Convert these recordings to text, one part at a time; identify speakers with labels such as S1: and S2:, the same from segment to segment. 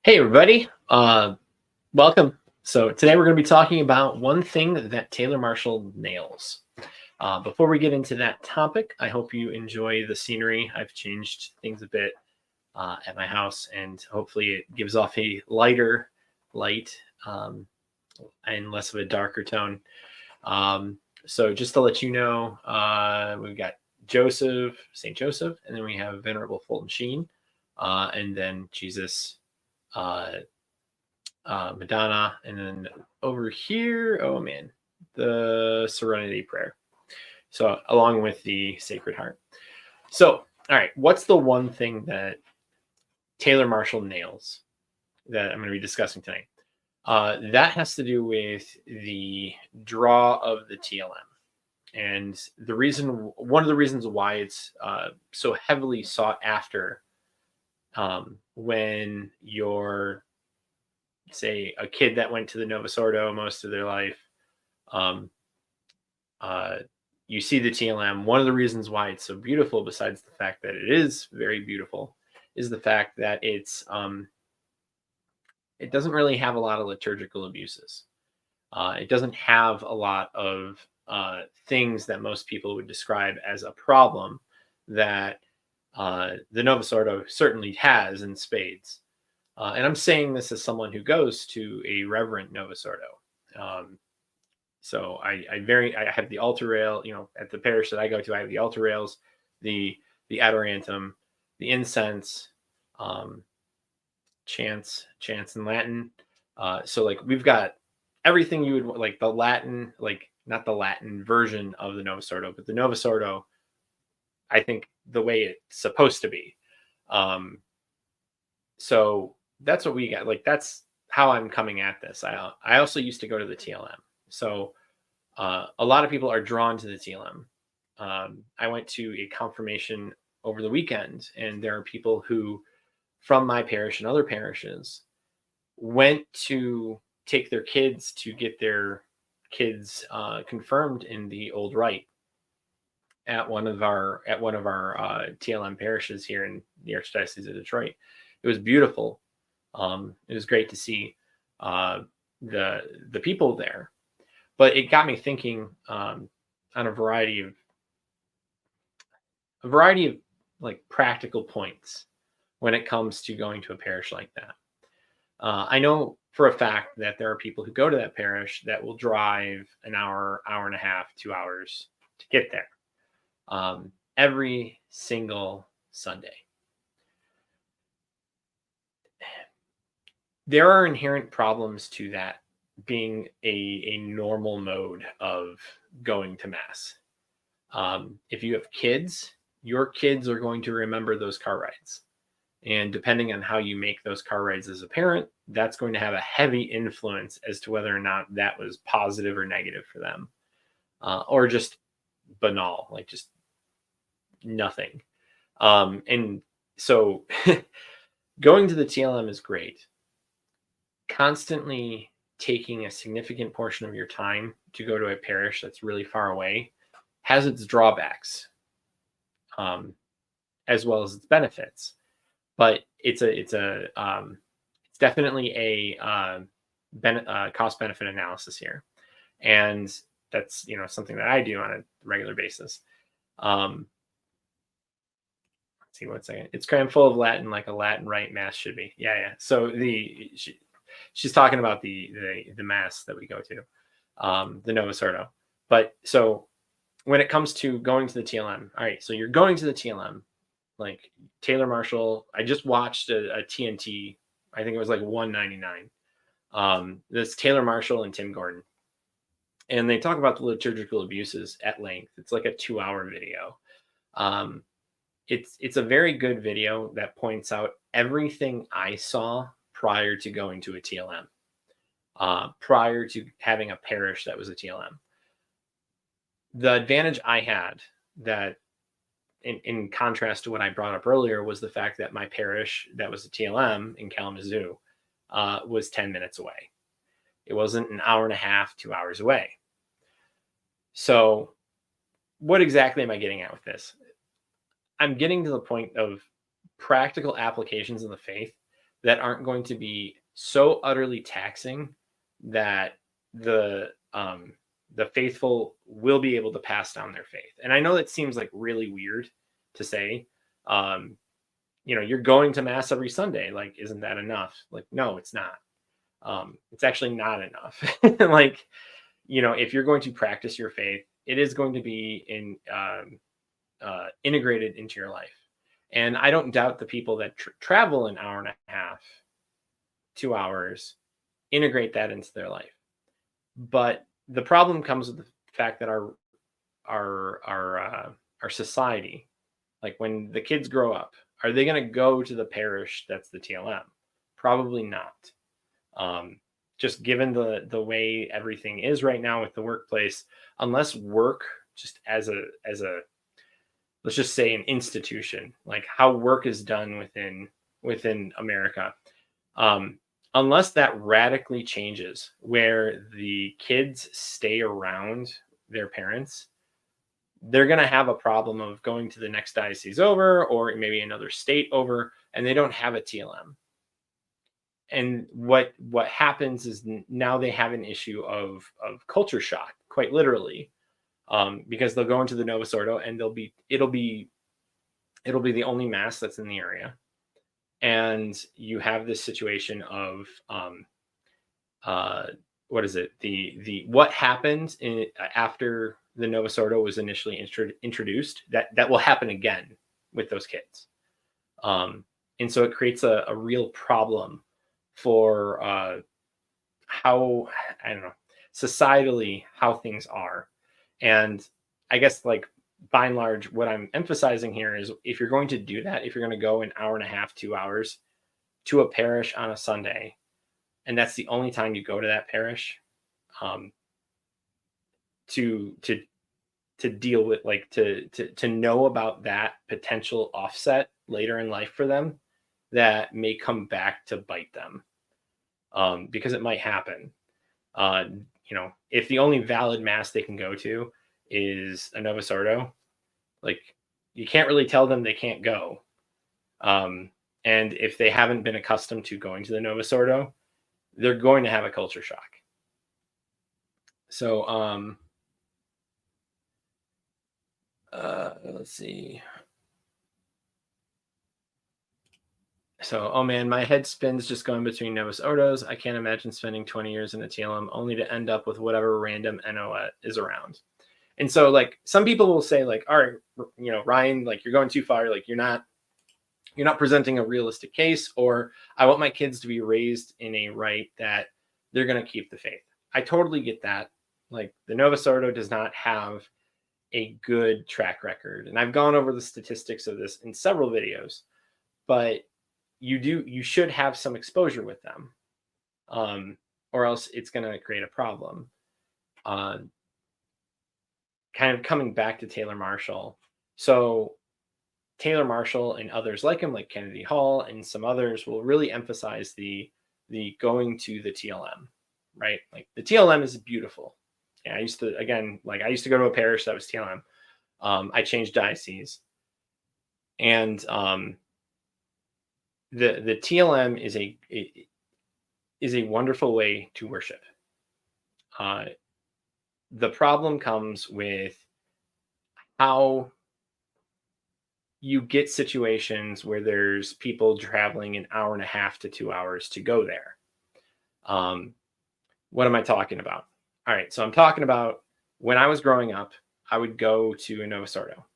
S1: Hey everybody, welcome. So today we're going to be talking about one thing that Taylor Marshall nails. Before we get into that topic, I hope you enjoy the scenery. I've changed things a bit at my house, and hopefully it gives off a lighter light and less of a darker tone. So just to let you know, we've got Joseph, St. Joseph, and then we have Venerable Fulton Sheen, and then Jesus, uh, Madonna, and then over here, oh man, the Serenity Prayer. So along with the Sacred Heart. So, all right, what's the one thing that Taylor Marshall nails that I'm going to be discussing tonight? That has to do with the draw of the TLM. And one of the reasons why it's so heavily sought after when you're, say, a kid that went to the Novus Ordo most of their life, um, you see the TLM. One of the reasons why it's so beautiful, besides the fact that it is very beautiful, is the fact that it doesn't really have a lot of liturgical abuses. It doesn't have a lot of things that most people would describe as a problem that the Novus Ordo certainly has in spades. And I'm saying this as someone who goes to a reverent Novus Ordo. So I have the altar rail, at the parish that I go to, I have the altar rails, the adorantum, the incense, chants in Latin. So like we've got everything you would like, the Latin, like not the Latin version of the Novus Ordo, but the Novus Ordo, I think the way it's supposed to be. So that's what we got. Like that's how I'm coming at this. I also used to go to the TLM. So a lot of people are drawn to the TLM. I went to a confirmation over the weekend, and there are people who, from my parish and other parishes, went to take their kids to get their kids confirmed in the old rite at one of our TLM parishes here in the Archdiocese of Detroit. It was beautiful. It was great to see the people there. But it got me thinking on a variety of like practical points when it comes to going to a parish like that. I know for a fact that there are people who go to that parish that will drive an hour and a half, 2 hours to get there every single Sunday. There are inherent problems to that being a normal mode of going to Mass. If you have kids, your kids are going to remember those car rides. And depending on how you make those car rides as a parent, that's going to have a heavy influence as to whether or not that was positive or negative for them. Or just banal, like just nothing. And so going to the TLM is great. Constantly taking a significant portion of your time to go to a parish that's really far away has its drawbacks, as well as its benefits. But it's definitely a cost benefit analysis here, and that's something that I do on a regular basis. Let's see, 1 second. It's crammed full of Latin, like a Latin rite Mass should be. Yeah. So she's talking about the Mass that we go to, the Novus Ordo. But so when it comes to going to the TLM, all right, so you're going to the TLM, like Taylor Marshall. I just watched a TNT. I think it was like $1.99. This Taylor Marshall and Tim Gordon, and they talk about the liturgical abuses at length. It's like a 2-hour video. It's a very good video that points out everything I saw prior to going to a TLM, prior to having a parish that was a TLM. The advantage I had, that in contrast to what I brought up earlier, was the fact that my parish that was a TLM in Kalamazoo was 10 minutes away. It wasn't an hour and a half, 2 hours away. So what exactly am I getting at with this? I'm getting to the point of practical applications in the faith that aren't going to be so utterly taxing that the faithful will be able to pass down their faith. And I know that seems like really weird to say. You're going to mass every Sunday. Like, isn't that enough? Like, no, it's not. It's actually not enough. Like, if you're going to practice your faith, it is going to be integrated into your life. And I don't doubt the people that travel an hour and a half, 2 hours, integrate that into their life. But the problem comes with the fact that our society, like when the kids grow up, are they going to go to the parish that's the TLM? Probably not. Just given the way everything is right now with the workplace, unless work just as a let's just say an institution, like how work is done within America, unless that radically changes where the kids stay around their parents, they're going to have a problem of going to the next diocese over, or maybe another state over, and they don't have a TLM. And what happens is now they have an issue of culture shock, quite literally, because they'll go into the Novus Ordo and it'll be the only mass that's in the area, and you have this situation of what is it? What happened after the Novus Ordo was initially introduced, that will happen again with those kids, and so it creates a real problem for how, I don't know, societally how things are. And I guess, like, by and large, what I'm emphasizing here is, if you're going to do that, if you're going to go an hour and a half, 2 hours to a parish on a Sunday, and that's the only time you go to that parish, to deal with, like, to know about that potential offset later in life for them that may come back to bite them, because it might happen. If the only valid mass they can go to is a Novus Ordo, like, you can't really tell them they can't go. And if they haven't been accustomed to going to the Novus Ordo, they're going to have a culture shock. So, let's see. So, oh man, my head spins just going between Novus Ordos. I can't imagine spending 20 years in a TLM only to end up with whatever random NO is around. And so, like, some people will say, like, all right, Ryan, like, you're going too far. Like, you're not presenting a realistic case, or I want my kids to be raised in a right that they're going to keep the faith. I totally get that. Like, the Novus Ordo does not have a good track record. And I've gone over the statistics of this in several videos, but you should have some exposure with them, or else it's going to create a problem. Kind of coming back to Taylor Marshall. So Taylor Marshall and others like him, like Kennedy Hall and some others, will really emphasize the going to the TLM, right? Like, the TLM is beautiful. Yeah, I used to go to a parish that was TLM. I changed diocese, and the TLM is a wonderful way to worship. The problem comes with how you get situations where there's people traveling an hour and a half to 2 hours to go there. What am I talking about? All right, so I'm talking about when I was growing up, I would go to a Novus Ordo.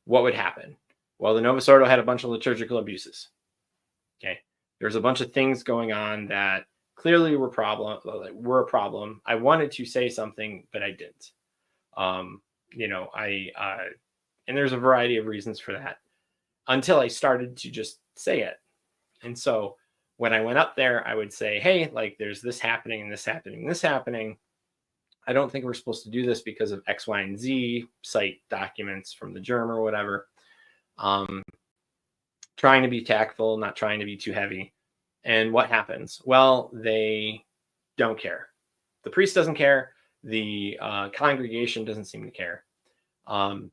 S1: What would happen? Well, the Novus Ordo had a bunch of liturgical abuses. Okay, there's a bunch of things going on that clearly were a problem. I wanted to say something, but I didn't. And there's a variety of reasons for that, until I started to just say it. And so when I went up there, I would say, hey, like, there's this happening and this happening and this happening. I don't think we're supposed to do this because of X, Y, and Z, cite documents from the germ or whatever. Trying to be tactful, not trying to be too heavy. And what happens? Well, they don't care. The priest doesn't care. The congregation doesn't seem to care. And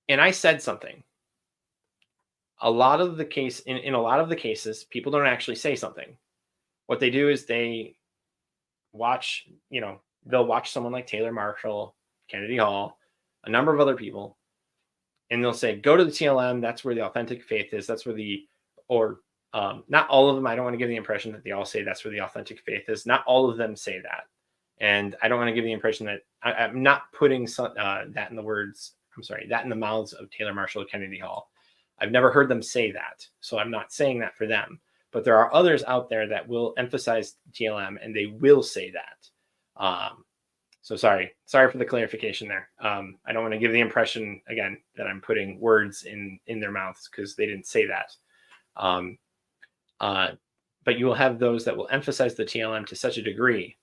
S1: I said something. a lot of the case in a lot of the cases, people don't actually say something. What they do is they watch, they'll watch someone like Taylor Marshall, Kennedy Hall, a number of other people, and they'll say, go to the TLM. That's where the authentic faith is. That's where or not all of them. I don't want to give the impression that they all say that's where the authentic faith is. Not all of them say that. And I don't want to give the impression that I'm not putting that in the words, I'm sorry, that in the mouths of Taylor Marshall or Kennedy Hall. I've never heard them say that. So I'm not saying that for them. But there are others out there that will emphasize TLM and they will say that. So sorry for the clarification there. I don't want to give the impression again that I'm putting words in their mouths because they didn't say that. But you will have those that will emphasize the TLM to such a degree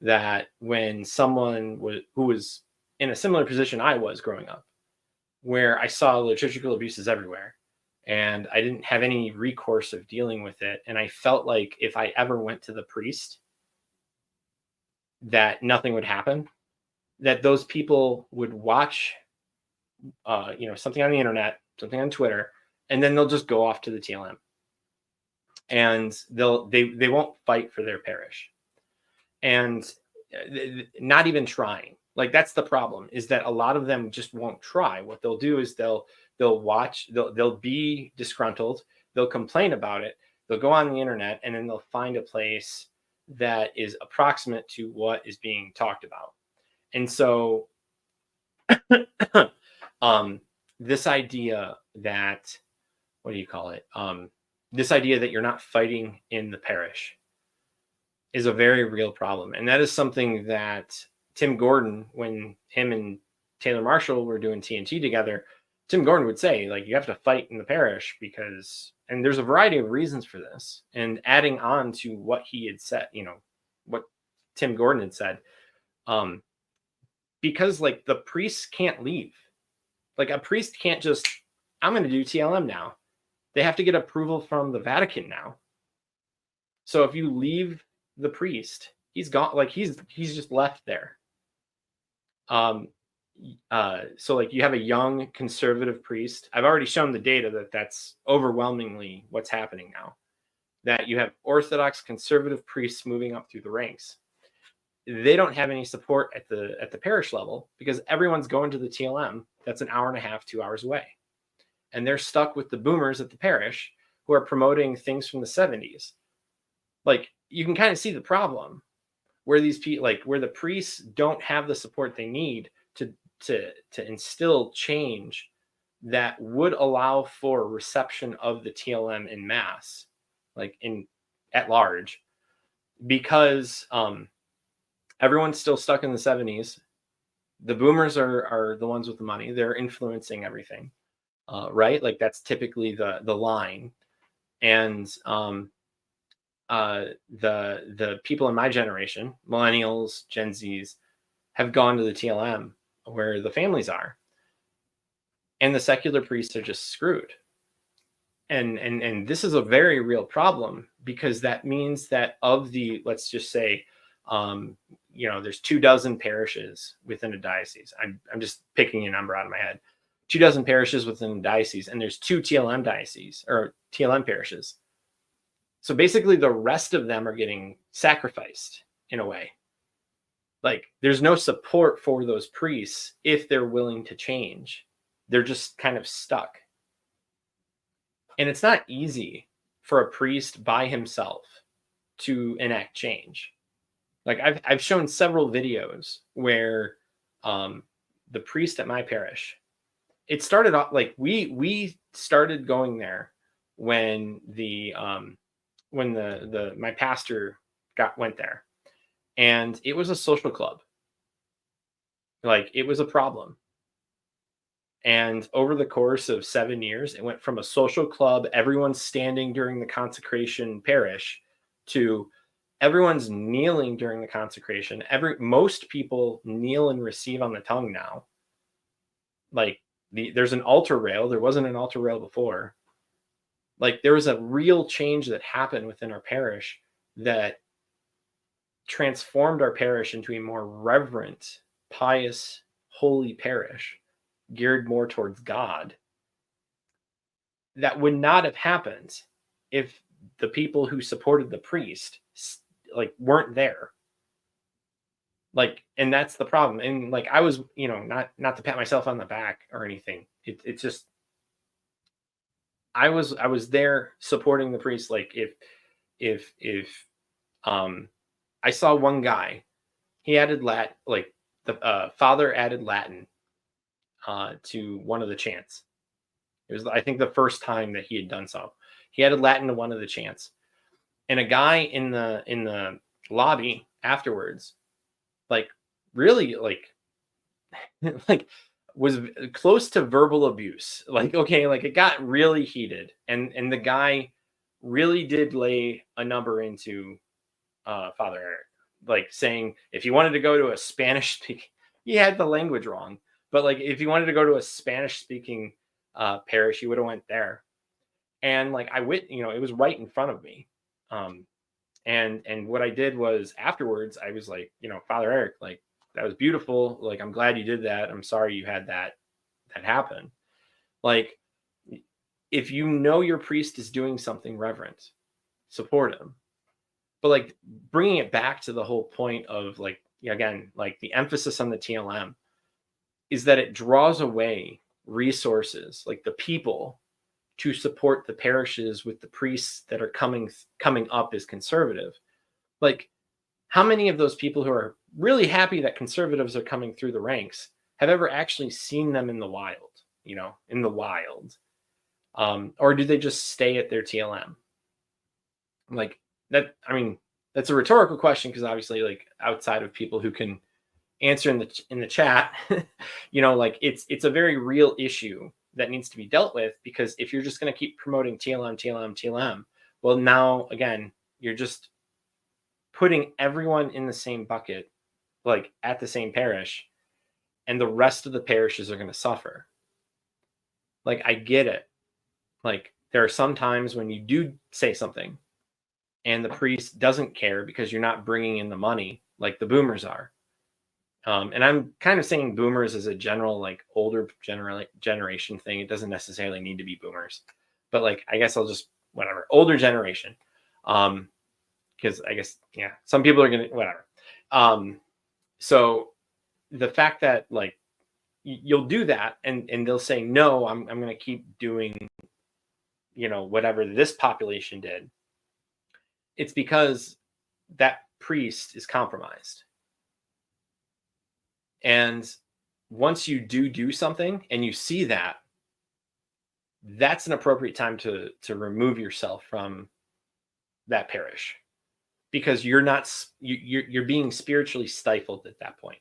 S1: that when someone who was in a similar position I was growing up, where I saw liturgical abuses everywhere, and I didn't have any recourse of dealing with it, and I felt like if I ever went to the priest, that nothing would happen, that those people would watch, something on the internet, something on Twitter, and then they'll just go off to the TLM, and they won't fight for their parish, and not even trying. Like, that's the problem, is that a lot of them just won't try. What they'll do is they'll watch, they'll be disgruntled, they'll complain about it, they'll go on the internet, and then they'll find a place that is approximate to what is being talked about. And so this idea that, what do you call it? This idea that you're not fighting in the parish is a very real problem. And that is something that Tim Gordon, when him and Taylor Marshall were doing TNT together, Tim Gordon would say, like, you have to fight in the parish because, and there's a variety of reasons for this. And adding on to what he had said, what Tim Gordon had said, because like the priests can't leave. Like, a priest can't just, I'm going to do TLM now. They have to get approval from the Vatican now. So if you leave the priest, he's gone, like he's just left there. So like you have a young conservative priest. I've already shown the data that that's overwhelmingly what's happening now, that you have Orthodox conservative priests moving up through the ranks. They don't have any support at the parish level because everyone's going to the TLM. That's an hour and a half, 2 hours away. And they're stuck with the boomers at the parish who are promoting things from the 70s. Like, you can kind of see the problem where these people, like, where the priests don't have the support they need to instill change that would allow for reception of the TLM in mass, like at large, because everyone's still stuck in the 70s. The boomers are the ones with the money. They're influencing everything, right? Like, that's typically the line. And the people in my generation, millennials, Gen Zs, have gone to the TLM where the families are, and the secular priests are just screwed. And this is a very real problem, because that means that of the, let's just say, there's 24 parishes within a diocese. I'm just picking a number out of my head. 24 parishes within a diocese, and there's 2 TLM dioceses or TLM parishes. So basically the rest of them are getting sacrificed in a way. Like, there's no support for those priests if they're willing to change. They're just kind of stuck. And it's not easy for a priest by himself to enact change. Like, I've shown several videos where the priest at my parish, it started off like we started going there when my pastor went there, and it was a social club. Like, it was a problem. And over the course of 7 years, it went from a social club, everyone's standing during the consecration parish, to everyone's kneeling during the consecration. Most people kneel and receive on the tongue now. Like, there's an altar rail. There wasn't an altar rail before. Like, there was a real change that happened within our parish that transformed our parish into a more reverent, pious, holy parish, geared more towards God. that would not have happened if the people who supported the priest like weren't there. Like, and that's the problem. And like, I was, not to pat myself on the back or anything. It's just, I was there supporting the priest. Like, if um I saw one guy, he added like the father added Latin to one of the chants. It was, I think, the first time that he had done so. He added Latin to one of the chants, and a guy in the lobby afterwards, like, really, like, like, was close to verbal abuse. Like, okay, like, it got really heated, and the guy really did lay a number into Father Eric, like, saying if he wanted to go to a Spanish speaking, he had the language wrong, but like, if he wanted to go to a Spanish speaking parish, he would have went there. And like, it was right in front of me. Um, and what I did was, afterwards, I was like, Father Eric, like, that was beautiful. Like, I'm glad you did that. I'm sorry you had that happen. Like, if your priest is doing something reverent, support him. But like, bringing it back to the whole point of, like, again, like, the emphasis on the TLM is that it draws away resources, like the people, to support the parishes with the priests that are coming up as conservative. Like, how many of those people who are really happy that conservatives are coming through the ranks have ever actually seen them in the wild, or do they just stay at their TLM? Like, that, I mean, that's a rhetorical question, because obviously, like, outside of people who can answer in the chat, like, it's a very real issue that needs to be dealt with, because if you're just going to keep promoting TLM, well, now again, you're just putting everyone in the same bucket, like, at the same parish, and the rest of the parishes are going to suffer. Like, I get it. Like, there are some times when you do say something and the priest doesn't care because you're not bringing in the money like the boomers are. And I'm kind of saying boomers as a general, like, older generation thing. It doesn't necessarily need to be boomers, but like, I guess I'll just, whatever, older generation. Because I guess, yeah, some people are gonna, whatever. So the fact that, like, you'll do that, and they'll say, no, I'm gonna keep doing, whatever this population did. It's because that priest is compromised. And once you do something and you see that, that's an appropriate time to remove yourself from that parish, because you're being spiritually stifled at that point.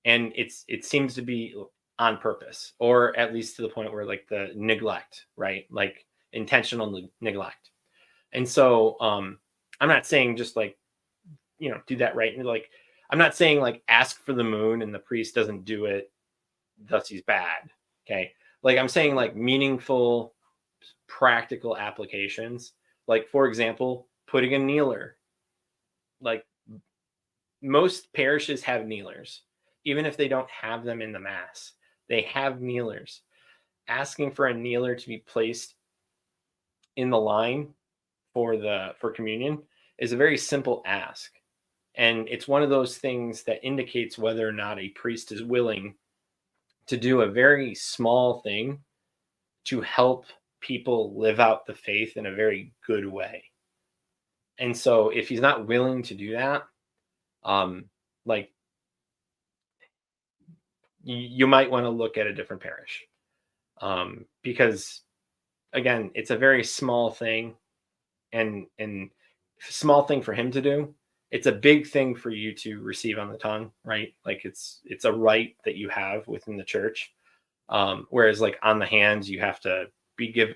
S1: And it seems to be on purpose, or at least to the point where, like, the neglect, right? Like, intentional neglect. And so I'm not saying just, like, do that, right? And, like, I'm not saying, like, ask for the moon and the priest doesn't do it, thus he's bad. Okay. Like, I'm saying, like, meaningful, practical applications. Like, for example, putting a kneeler. Like, most parishes have kneelers, even if they don't have them in the mass. They have kneelers. Asking for a kneeler to be placed in the line for communion is a very simple ask. And it's one of those things that indicates whether or not a priest is willing to do a very small thing to help people live out the faith in a very good way. And so if he's not willing to do that, like, you might want to look at a different parish. Because again, it's a very small thing, and small thing for him to do. It's a big thing for you to receive on the tongue, right? Like, it's a right that you have within the church. Whereas, like, on the hands, you have to be given,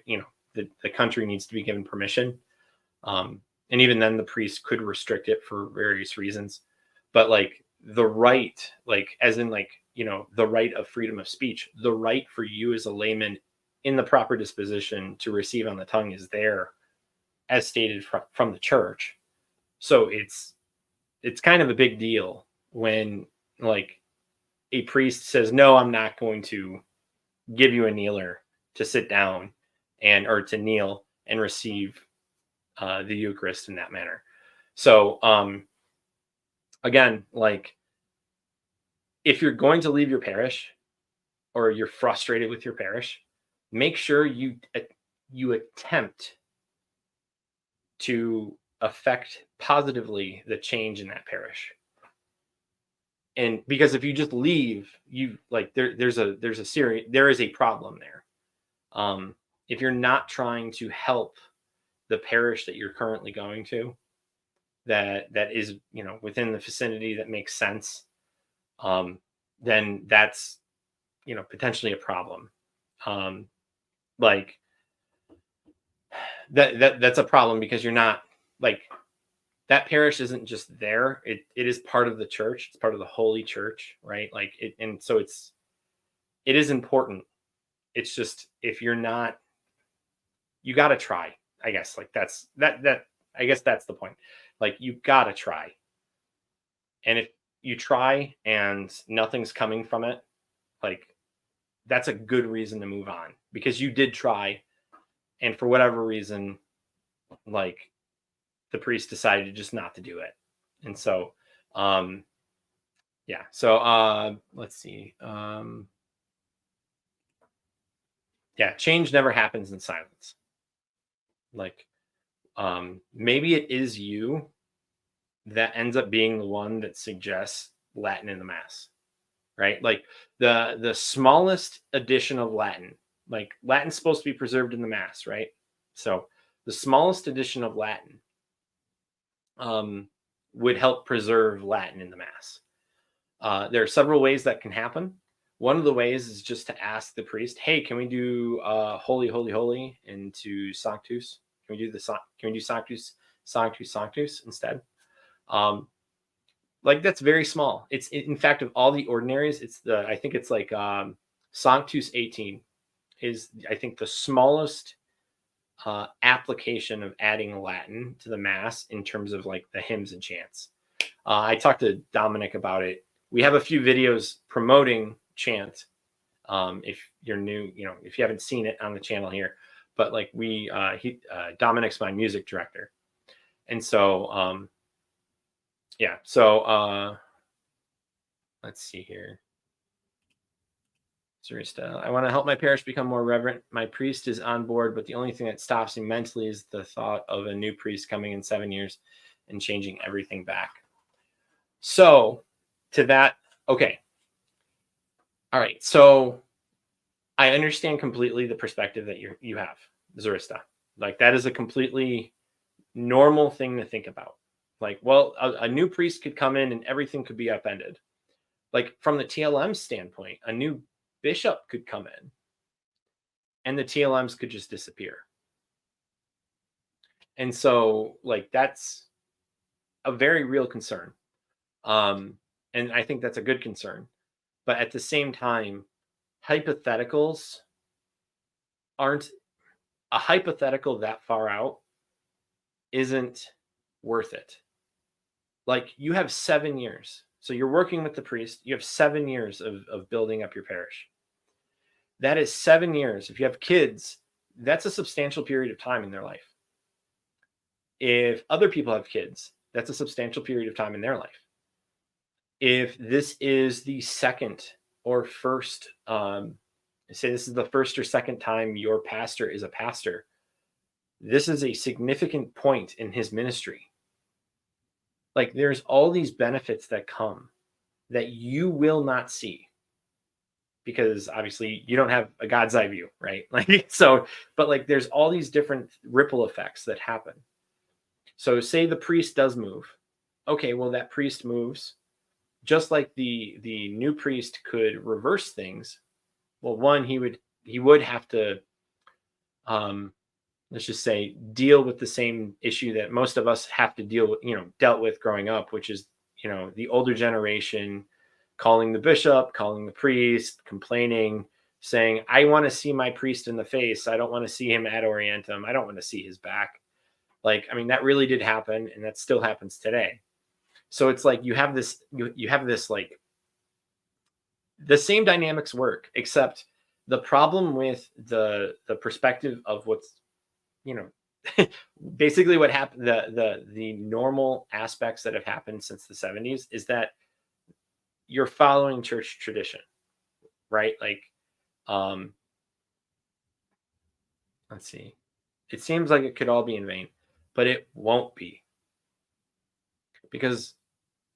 S1: the country needs to be given permission. And even then, the priest could restrict it for various reasons. But, like, the right, like, as in, like, the right of freedom of speech, the right for you as a layman in the proper disposition to receive on the tongue is there, as stated from the church. So it's kind of a big deal when, like, a priest says, no, I'm not going to give you a kneeler to sit down or to kneel and receive the Eucharist in that manner. So again, like, if you're going to leave your parish or you're frustrated with your parish, make sure you attempt to affect positively the change in that parish. And because if you just leave, you like there is a problem there. If you're not trying to help the parish that you're currently going to, that is, within the vicinity that makes sense, then that's, potentially a problem. Like that's a problem, because you're not, like, that parish isn't just there. It is part of the church. It's part of the Holy Church, right? Like it, and so it is important. It's just, if you're not, you got to try, I guess. Like I guess that's the point. Like, you got to try. And if you try and nothing's coming from it, like, that's a good reason to move on, because you did try. And for whatever reason, like, the priest decided just not to do it. And so, yeah. So, let's see. Yeah, change never happens in silence. Like, maybe it is you that ends up being the one that suggests Latin in the Mass, right? Like, the smallest addition of Latin, like, Latin's supposed to be preserved in the Mass, right? So the smallest addition of Latin would help preserve Latin in the Mass. There are several ways that can happen. One of the ways is just to ask the priest, "Hey, can we do Holy, Holy, Holy into Sanctus? Can we do Sanctus, Sanctus, Sanctus instead?" Like, that's very small. In fact, of all the ordinaries, I think it's like Sanctus 18 is, I think, the smallest application of adding Latin to the Mass in terms of, like, the hymns and chants. I talked to Dominic about it. We have a few videos promoting chant. If you're new, if you haven't seen it on the channel here, but like, Dominic's my music director. And so, yeah. So, let's see here. I want to help my parish become more reverent. My priest is on board, but the only thing that stops me mentally is the thought of a new priest coming in 7 years and changing everything back. So, to that, okay. All right. So, I understand completely the perspective that you have, Zurista. Like, that is a completely normal thing to think about. Like, well, a new priest could come in and everything could be upended. Like, from the TLM standpoint, a new bishop could come in and the TLMs could just disappear. And so, like, that's a very real concern. And I think that's a good concern. But at the same time, hypotheticals aren't, a hypothetical that far out isn't worth it. Like, you have 7 years. So you're working with the priest. You have 7 years of building up your parish. That is 7 years. If you have kids, that's a substantial period of time in their life. If other people have kids, that's a substantial period of time in their life. If this is the second or first, say this is the first or second time your pastor is a pastor, this is a significant point in his ministry. Like, there's all these benefits that come that you will not see, because obviously you don't have a God's eye view, right? Like, so, but like, there's all these different ripple effects that happen. So say the priest does move. Okay, well, that priest moves. Just like the new priest could reverse things. Well, one, he would have to, let's just say, deal with the same issue that most of us have to dealt with growing up, which is, the older generation calling the bishop, calling the priest, complaining, saying, "I want to see my priest in the face. I don't want to see him ad orientem. I don't want to see his back." Like, I mean, that really did happen, and that still happens today. So it's like, you have this, like, the same dynamics work, except the problem with the perspective of what's, you know, basically what happened, the normal aspects that have happened since the 70s is that you're following church tradition, right? Like, um, let's see. It seems like it could all be in vain, but it won't be, because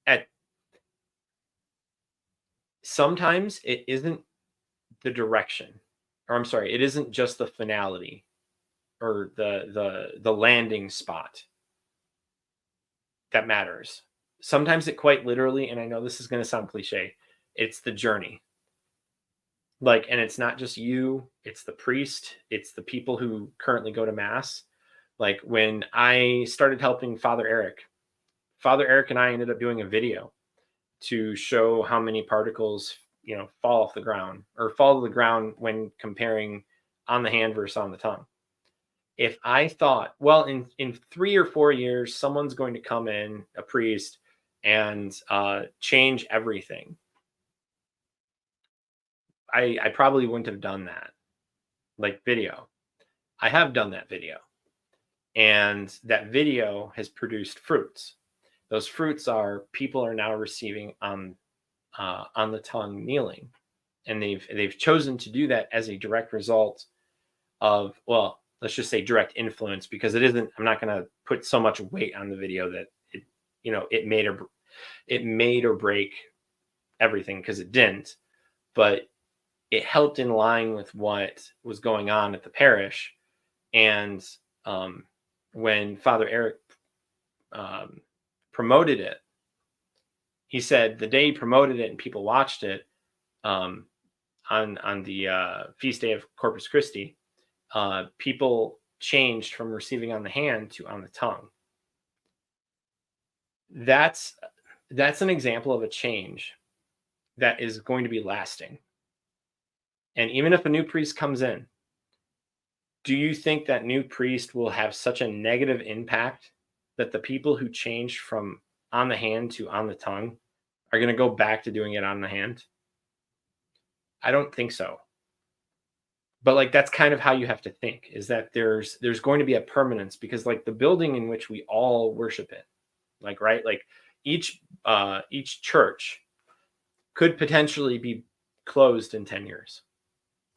S1: at sometimes it isn't the direction, or I'm sorry, it isn't just the finality or the landing spot that matters. Sometimes it quite literally, and I know this is going to sound cliche, it's the journey. Like, and it's not just you, it's the priest, it's the people who currently go to mass. Like when I started helping Father Eric and I ended up doing a video to show how many particles, you know, fall off the ground or fall to the ground when comparing on the hand versus on the tongue. If I thought, well, in 3 or 4 years, someone's going to come in, a priest, and change everything, I probably wouldn't have done that. Like video, I have done that video, and that video has produced fruits. Those fruits are people are now receiving on the tongue kneeling, and they've chosen to do that as a direct result of, well, let's just say direct influence, because it isn't, I'm not going to put so much weight on the video that it, you know, it made or break everything, because it didn't, but it helped in line with what was going on at the parish. And when Father Eric promoted it, he said the day he promoted it and people watched it on the feast day of Corpus Christi, people changed from receiving on the hand to on the tongue. That's an example of a change that is going to be lasting. And even if a new priest comes in, do you think that new priest will have such a negative impact that the people who changed from on the hand to on the tongue are going to go back to doing it on the hand? I don't think so. But like, that's kind of how you have to think, is that there's going to be a permanence, because like the building in which we all worship in, like, right, like each church could potentially be closed in 10 years,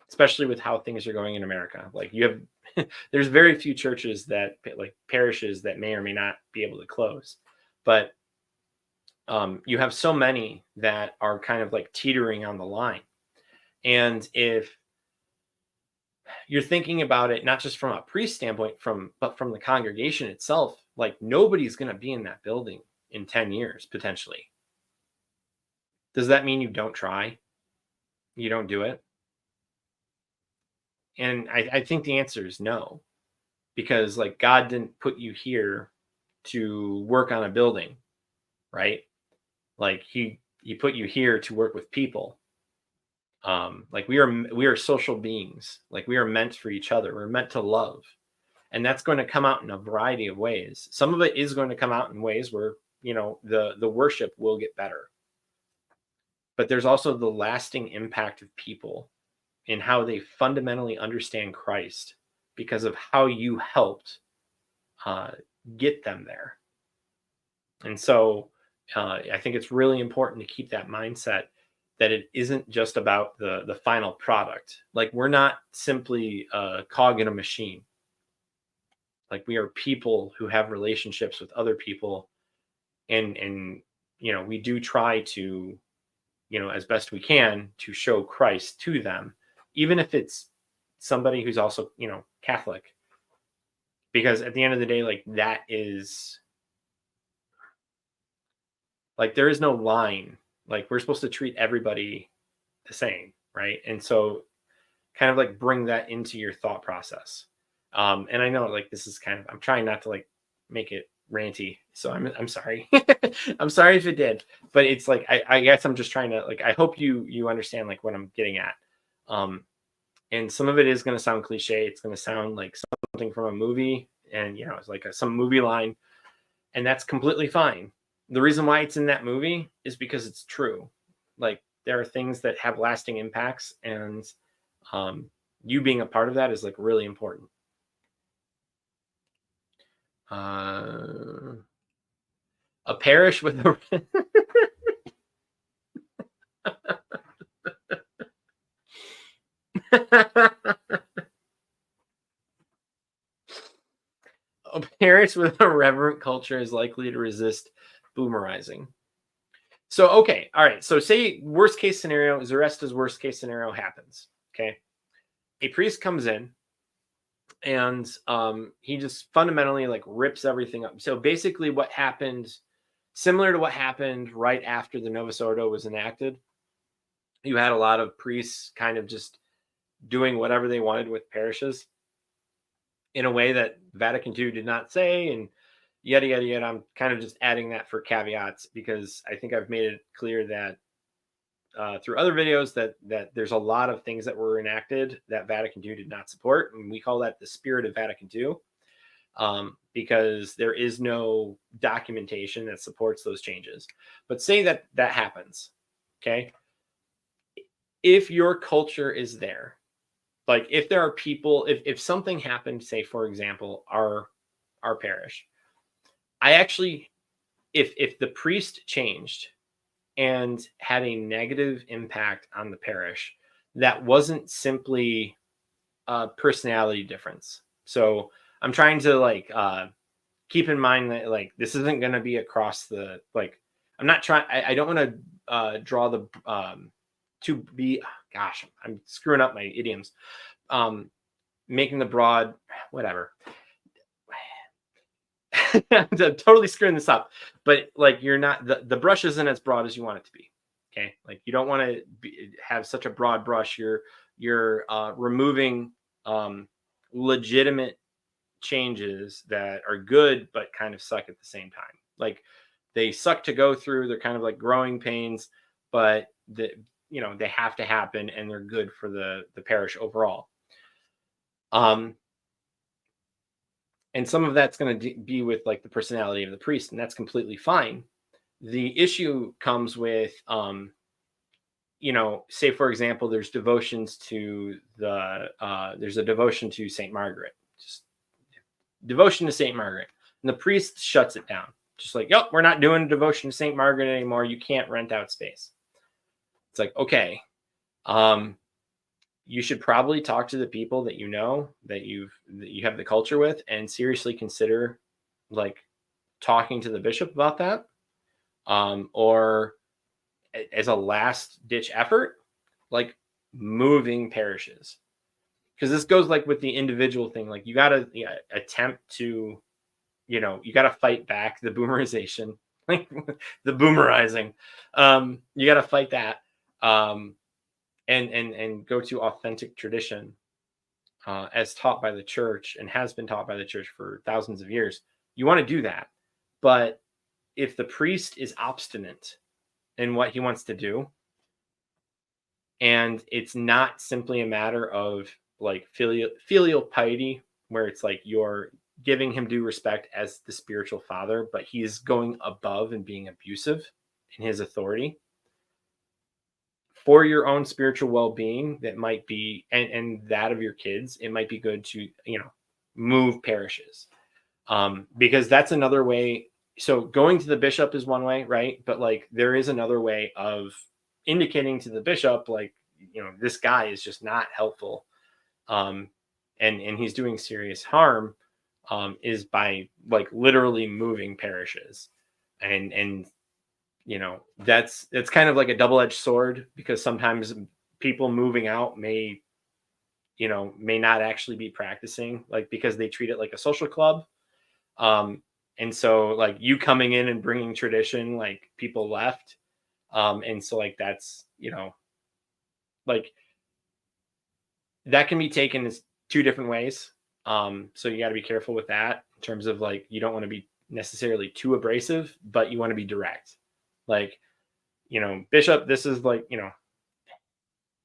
S1: especially with how things are going in America. Like you have there's very few churches that, like parishes, that may or may not be able to close, but you have so many that are kind of like teetering on the line. And if you're thinking about it, not just from a priest standpoint, but from the congregation itself, like nobody's going to be in that building in 10 years, potentially. Does that mean you don't try? You don't do it? And I think the answer is no, because like God didn't put you here to work on a building, right? Like he put you here to work with people. Like we are social beings. Like we are meant for each other. We're meant to love, and that's going to come out in a variety of ways. Some of it is going to come out in ways where, you know, the worship will get better, but there's also the lasting impact of people in how they fundamentally understand Christ because of how you helped get them there. And so I think it's really important to keep that mindset, that it isn't just about the final product. Like we're not simply a cog in a machine. Like we are people who have relationships with other people, and you know, we do try to, you know, as best we can, to show Christ to them, even if it's somebody who's also, you know, Catholic, because at the end of the day, like that is like, there is no line. Like we're supposed to treat everybody the same, right? And so kind of like bring that into your thought process. And I know like this is kind of, I'm trying not to like make it ranty, so I'm sorry. I'm sorry if it did, but it's like I guess I'm just trying to, like, I hope you understand like what I'm getting at. And some of it is going to sound cliche. It's going to sound like something from a movie, and you know, it's like some movie line, and that's completely fine. The reason why it's in that movie is because it's true. Like there are things that have lasting impacts, and You being a part of that is like really important. A parish with a a parish with a reverent culture is likely to resist boomerizing. So, okay, all right. So, say worst case scenario, Zaresta's worst case scenario happens. Okay, a priest comes in and he just fundamentally like rips everything up. So, basically, what happened, similar to what happened right after the Novus Ordo was enacted, you had a lot of priests kind of just doing whatever they wanted with parishes in a way that Vatican II did not say, and yada yada yada. I'm kind of just adding that for caveats because I think I've made it clear that through other videos that there's a lot of things that were enacted that Vatican II did not support, and we call that the spirit of Vatican II, because there is no documentation that supports those changes. But say that that happens, okay? If your culture is there, like if there are people, if something happened, say for example, our parish, I actually, if the priest changed and had a negative impact on the parish, that wasn't simply a personality difference. So I'm trying to like keep in mind that like this isn't going to be across the like. I'm not trying. I don't want to draw the to be. Gosh, I'm screwing up my idioms. Making the broad, whatever. I'm totally screwing this up, but like you're not the brush isn't as broad as you want it to be. Okay, like you don't want to have such a broad brush. You're removing legitimate changes that are good but kind of suck at the same time. Like they suck to go through. They're kind of like growing pains, but they have to happen and they're good for the parish overall. And some of that's going to be with like the personality of the priest, and that's completely fine. The issue comes with say for example there's devotions to there's a devotion to Saint Margaret, just devotion to Saint Margaret, and the priest shuts it down, just like, yep, we're not doing devotion to Saint Margaret anymore, you can't rent out space. It's like, okay, you should probably talk to the people that you know that you have the culture with and seriously consider like talking to the bishop about that, or as a last ditch effort, like moving parishes, because this goes like with the individual thing. Like you got to attempt to you got to fight back the boomerization, like the boomerizing. You got to fight that, and go to authentic tradition as taught by the church and has been taught by the church for thousands of years. You want to do that, but if the priest is obstinate in what he wants to do, and it's not simply a matter of like filial piety, where it's like you're giving him due respect as the spiritual father, but he's going above and being abusive in his authority for your own spiritual well-being, that might be, and that of your kids, it might be good to move parishes, because that's another way. So going to the bishop is one way, right? But like there is another way of indicating to the bishop, like, this guy is just not helpful, and he's doing serious harm, is by like literally moving parishes, and that's kind of like a double-edged sword, because sometimes people moving out may not actually be practicing, like because they treat it like a social club. And so like you coming in and bringing tradition, like people left. And so like that's, like that can be taken as two different ways. So you got to be careful with that in terms of like, you don't want to be necessarily too abrasive, but you want to be direct. Like, bishop, this is like,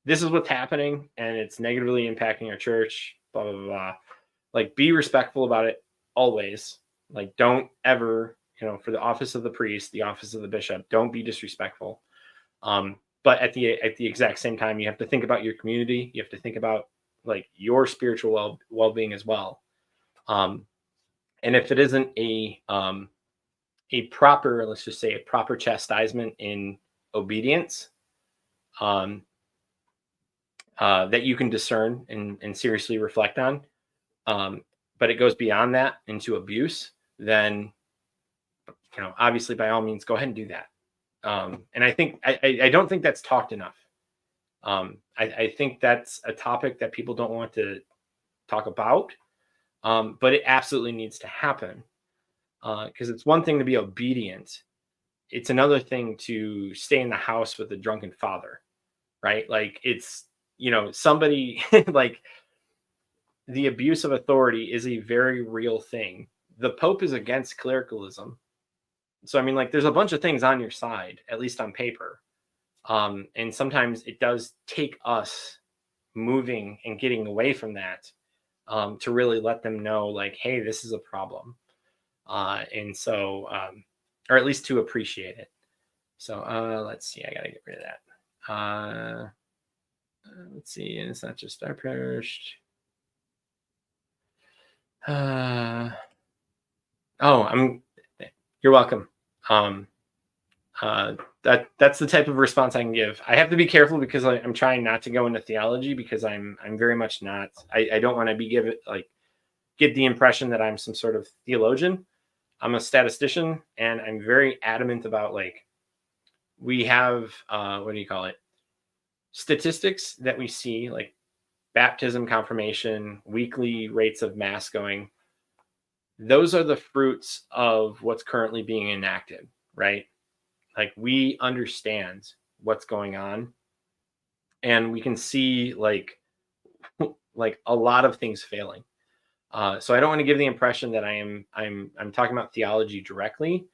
S1: this is what's happening and it's negatively impacting our church, blah, blah, blah. Like be respectful about it always. Like don't ever, for the office of the priest, the office of the bishop, don't be disrespectful. But at the exact same time, you have to think about your community. You have to think about like your spiritual well-being as well. Um, and if it isn't a proper, let's just say a proper chastisement in obedience, um, that you can discern and seriously reflect on, but it goes beyond that into abuse, then obviously by all means go ahead and do that. And I think I don't think that's talked enough. I think that's a topic that people don't want to talk about, but it absolutely needs to happen, because it's one thing to be obedient. It's another thing to stay in the house with a drunken father, right? Like it's, somebody like the abuse of authority is a very real thing. The Pope is against clericalism. So, I mean, like there's a bunch of things on your side, at least on paper. And sometimes it does take us moving and getting away from that, to really let them know, like, hey, this is a problem. And so, or at least to appreciate it. So let's see, I got to get rid of that. Let's see, and it's not just our perished. Oh, you're welcome. That's the type of response I can give. I have to be careful because I'm trying not to go into theology, because I'm very much not. I don't want to get the impression that I'm some sort of theologian. I'm a statistician, and I'm very adamant about we have what do you call it? Statistics that we see, like baptism, confirmation, weekly rates of mass going. Those are the fruits of what's currently being enacted, right? Like we understand what's going on, and we can see like a lot of things failing. So I don't want to give the impression that I'm talking about theology directly.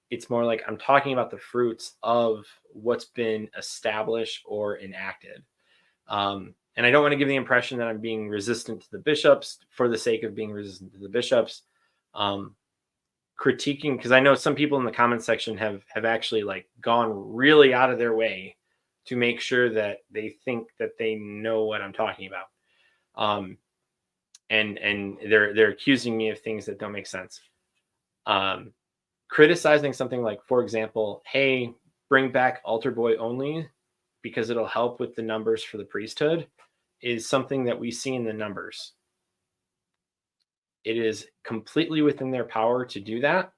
S1: It's more like I'm talking about the fruits of what's been established or enacted. And I don't want to give the impression that I'm being resistant to the bishops for the sake of being resistant to the bishops. Critiquing, because I know some people in the comment section have actually gone really out of their way to make sure that they think that they know what I'm talking about. And they're accusing me of things that don't make sense. Criticizing something like, for example, hey, bring back altar boy only because it'll help with the numbers for the priesthood, is something that we see in the numbers. It is completely within their power to do that.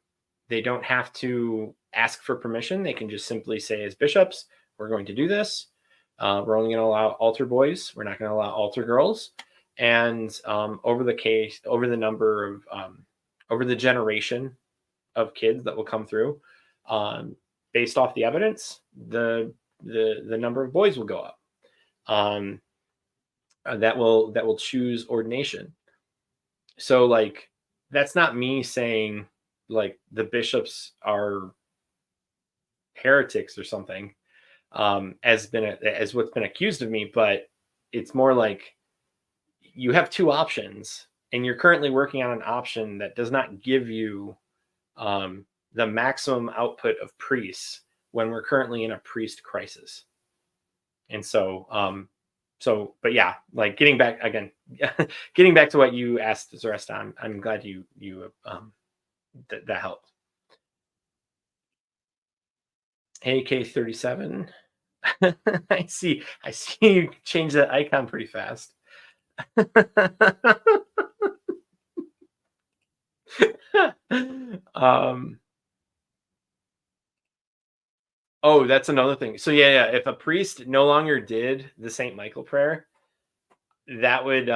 S1: They don't have to ask for permission. They can just simply say, as bishops, we're going to do this. We're only going to allow altar boys. We're not going to allow altar girls. And over the number of, over the generation of kids that will come through, based off the evidence, the number of boys will go up. That will choose ordination. So that's not me saying the bishops are heretics or something, as what's been accused of me, but it's more like you have two options, and you're currently working on an option that does not give you the maximum output of priests when we're currently in a priest crisis. And so, but yeah, getting back to what you asked Zaresta, I'm glad you that helped. AK-37. I see you change that icon pretty fast. Oh, that's another thing. So yeah, if a priest no longer did the St. Michael prayer, that would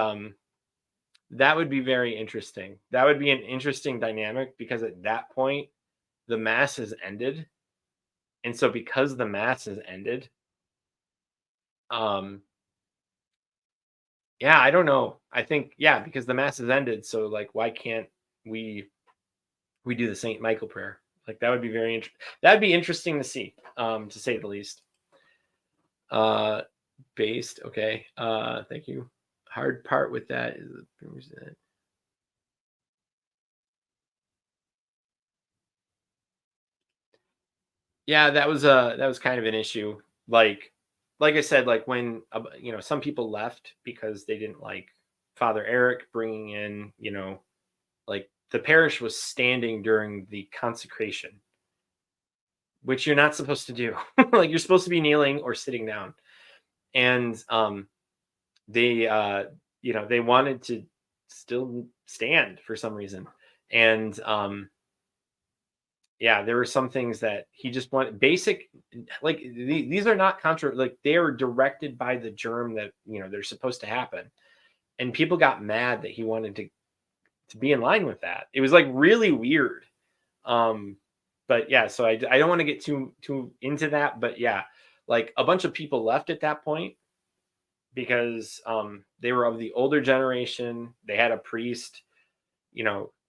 S1: be very interesting. That would be an interesting dynamic, because at that point the mass has ended. And so because the mass has ended, yeah, I don't know. I think, yeah, because the mass has ended, so why can't we do the St. Michael prayer? That would be that'd be interesting to see, to say the least. Based, okay. Thank you. Hard part with that is yeah, that was kind of an issue. like like I said, like when some people left because they didn't like Father Eric bringing in, like the parish was standing during the consecration, which you're not supposed to do. Like you're supposed to be kneeling or sitting down. And they they wanted to still stand for some reason. And yeah, there were some things that he just wanted basic, like these are not contra, like they are directed by the germ that they're supposed to happen. And people got mad that he wanted to be in line with that. It was like really weird. Um, but yeah, so I don't want to get too into that, but yeah, like a bunch of people left at that point because they were of the older generation. They had a priest,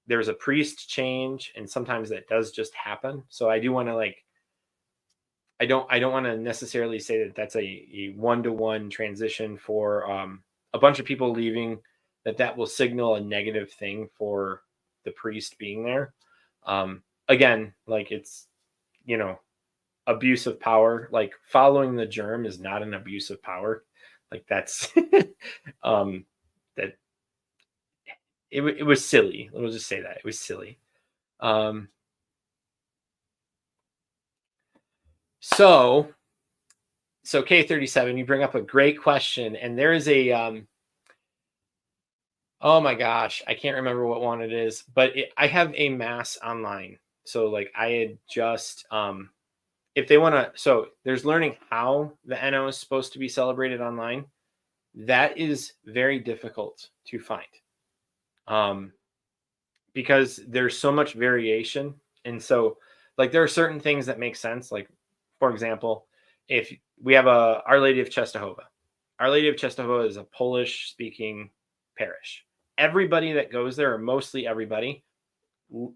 S1: there was a priest change, and sometimes that does just happen. So I do want to like I don't want to necessarily say that that's a one-to-one transition for a bunch of people leaving, that will signal a negative thing for the priest being there. Again, like it's you know abuse of power. Like following the germ is not an abuse of power. Like that's um that it was silly. We'll just say that it was silly. Um so so K37, you bring up a great question, and there is a oh my gosh, I can't remember what one it is, but I have a mass online. So like I had just if they want to, so there's learning how the NO is supposed to be celebrated online. That is very difficult to find. Um because there's so much variation. And so like there are certain things that make sense. Like for example, if we have a Our Lady of Czestochowa. Our Lady of Czestochowa is a Polish speaking parish. Everybody that goes there, or mostly everybody,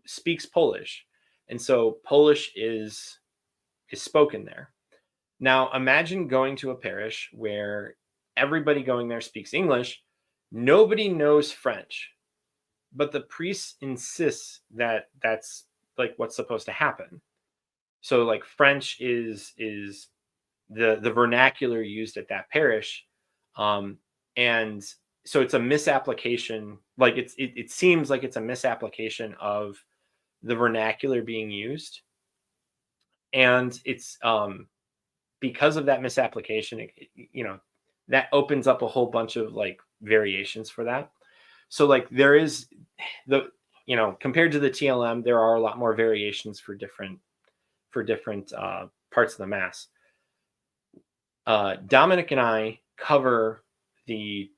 S1: speaks Polish. And so Polish is spoken there. Now imagine going to a parish where everybody going there speaks English, nobody knows French, but the priest insists that that's like what's supposed to happen. So like French is the vernacular used at that parish, um, and so it's a misapplication. Like it seems like it's a misapplication of the vernacular being used, and it's because of that misapplication, that opens up a whole bunch of like variations for that. So like there is the compared to the TLM, there are a lot more variations for different parts of the mass. Dominic and I cover the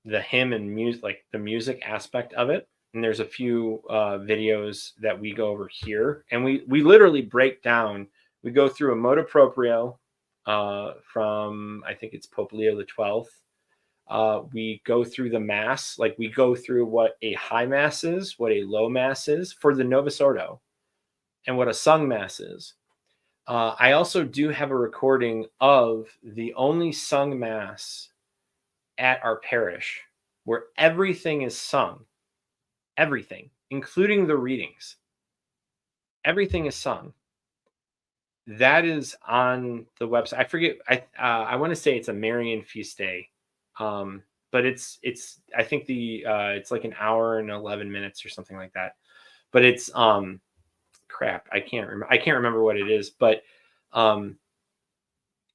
S1: hymn and music, like the music aspect of it. And there's a few videos that we go over here, and we literally break down. We go through a motu proprio from I think it's Pope Leo the 12th. We go through the mass, like we go through what a high mass is, what a low mass is for the Novus Ordo, and what a sung mass is. I also do have a recording of the only sung mass at our parish where everything is sung, everything, including the readings. Everything is sung. That is on the website. I forget. I want to say it's a Marian feast day, but it's I think it's like an hour and 11 minutes or something like that. But it's crap. I can't remember what it is. But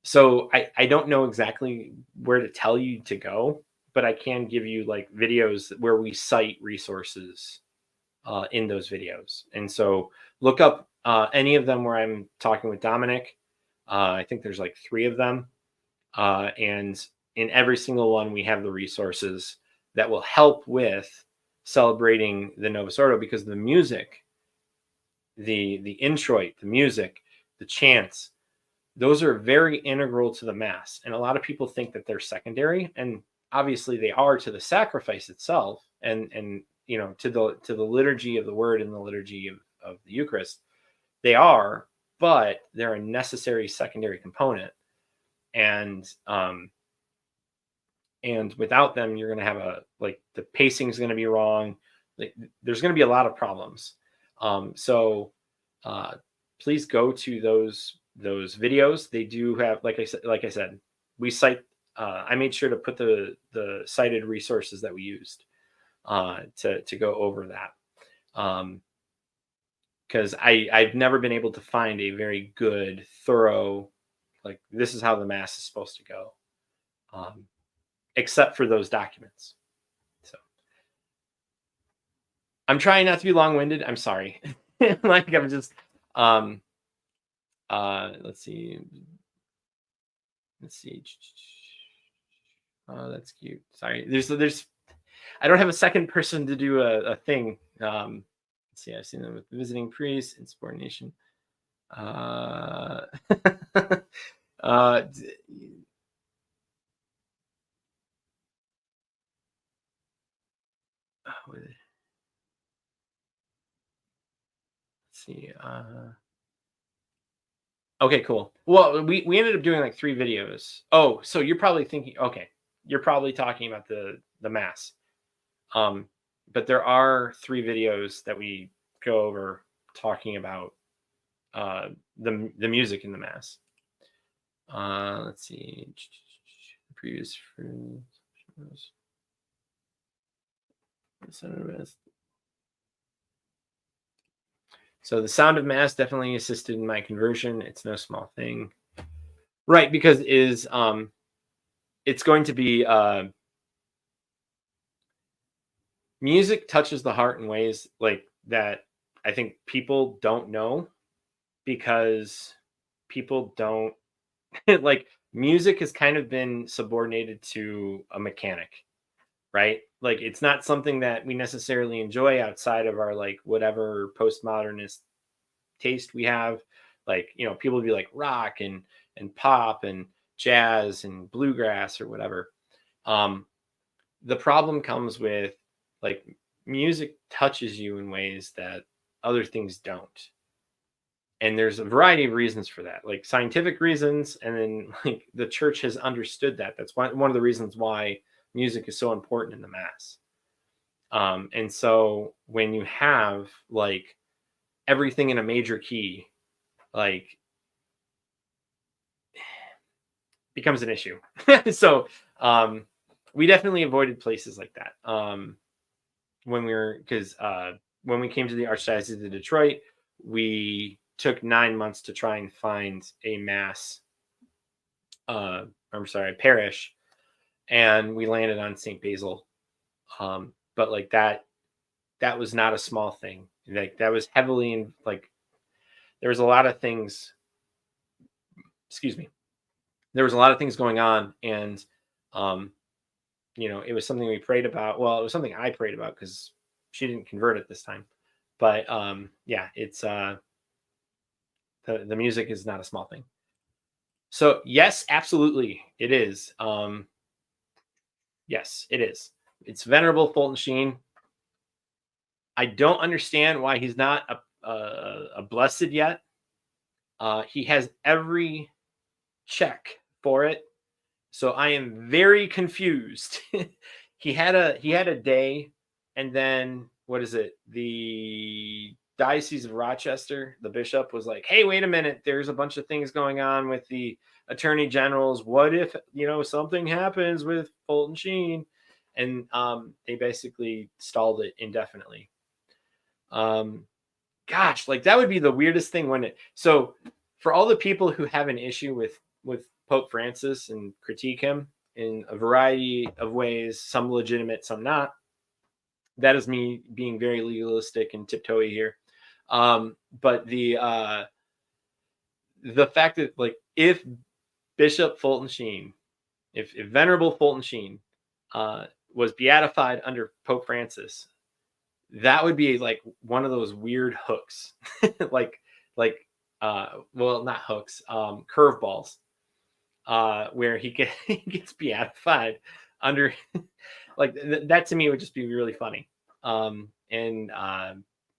S1: so I don't know exactly where to tell you to go, but I can give you like videos where we cite resources in those videos. And so look up any of them where I'm talking with Dominic. I think there's like 3 of them. And in every single one, we have the resources that will help with celebrating the Novus Ordo, because the music, the introit, the music, the chants, those are very integral to the Mass. And a lot of people think that they're secondary, and obviously they are to the sacrifice itself, and to the liturgy of the Word and the liturgy of the Eucharist. They are, but they're a necessary secondary component. And without them, you're going to have the pacing is going to be wrong. Like, there's going to be a lot of problems. So please go to those those videos. They do have, like I said, we cite. I made sure to put the cited resources that we used to go over that. Because I've never been able to find a very good, thorough, like, this is how the mass is supposed to go, except for those documents. So I'm trying not to be long-winded. I'm sorry. Like, I'm just let's see. Oh, that's cute. Sorry. There's I don't have a second person to do a thing. Let's see, I've seen them with the visiting priest, insubordination. Let's see. Okay, cool. Well, we ended up doing like 3 videos. Oh, so you're probably thinking, okay, you're probably talking about the mass. But there are 3 videos that we go over talking about the music in the mass. Let's see. Previous So the sound of mass definitely assisted in my conversion. It's no small thing, right? Because it's going to be music touches the heart in ways like that. I think people don't know, because people don't like, music has kind of been subordinated to a mechanic, right? Like, it's not something that we necessarily enjoy outside of our, like, whatever postmodernist taste we have. Like, people would be like rock and pop and jazz and bluegrass or whatever. The problem comes with, like, music touches you in ways that other things don't. And there's a variety of reasons for that, like scientific reasons, and then, like, the church has understood that. That's one of the reasons why music is so important in the mass. And so when you have, like, everything in a major key, like, becomes an issue. So we definitely avoided places like that when we came to the Archdiocese of Detroit. We took 9 months to try and find a mass, parish, and we landed on St. Basil. But like that was not a small thing. Like, that was heavily in, like, there was a lot of things. Excuse me. There was a lot of things going on, and it was something we prayed about. Well, it was something I prayed about because she didn't convert at this time. But yeah, it's the music is not a small thing. So yes, absolutely, it is. Yes, it is. It's Venerable Fulton Sheen. I don't understand why he's not a blessed yet. He has every check for it, so I am very confused. He had a day, and then, what is it? The Diocese of Rochester, the bishop was like, "Hey, wait a minute. There's a bunch of things going on with the attorney generals. What if something happens with Fulton Sheen?" And they basically stalled it indefinitely. Gosh, like, that would be the weirdest thing, wouldn't it? So for all the people who have an issue with Pope Francis and critique him in a variety of ways, some legitimate, some not, that is me being very legalistic and tiptoey here. But the fact that, like, if Bishop Fulton Sheen, if Venerable Fulton Sheen was beatified under Pope Francis, that would be like one of those weird hooks, like well, not hooks, curveballs, where he gets beatified under, like, that to me would just be really funny.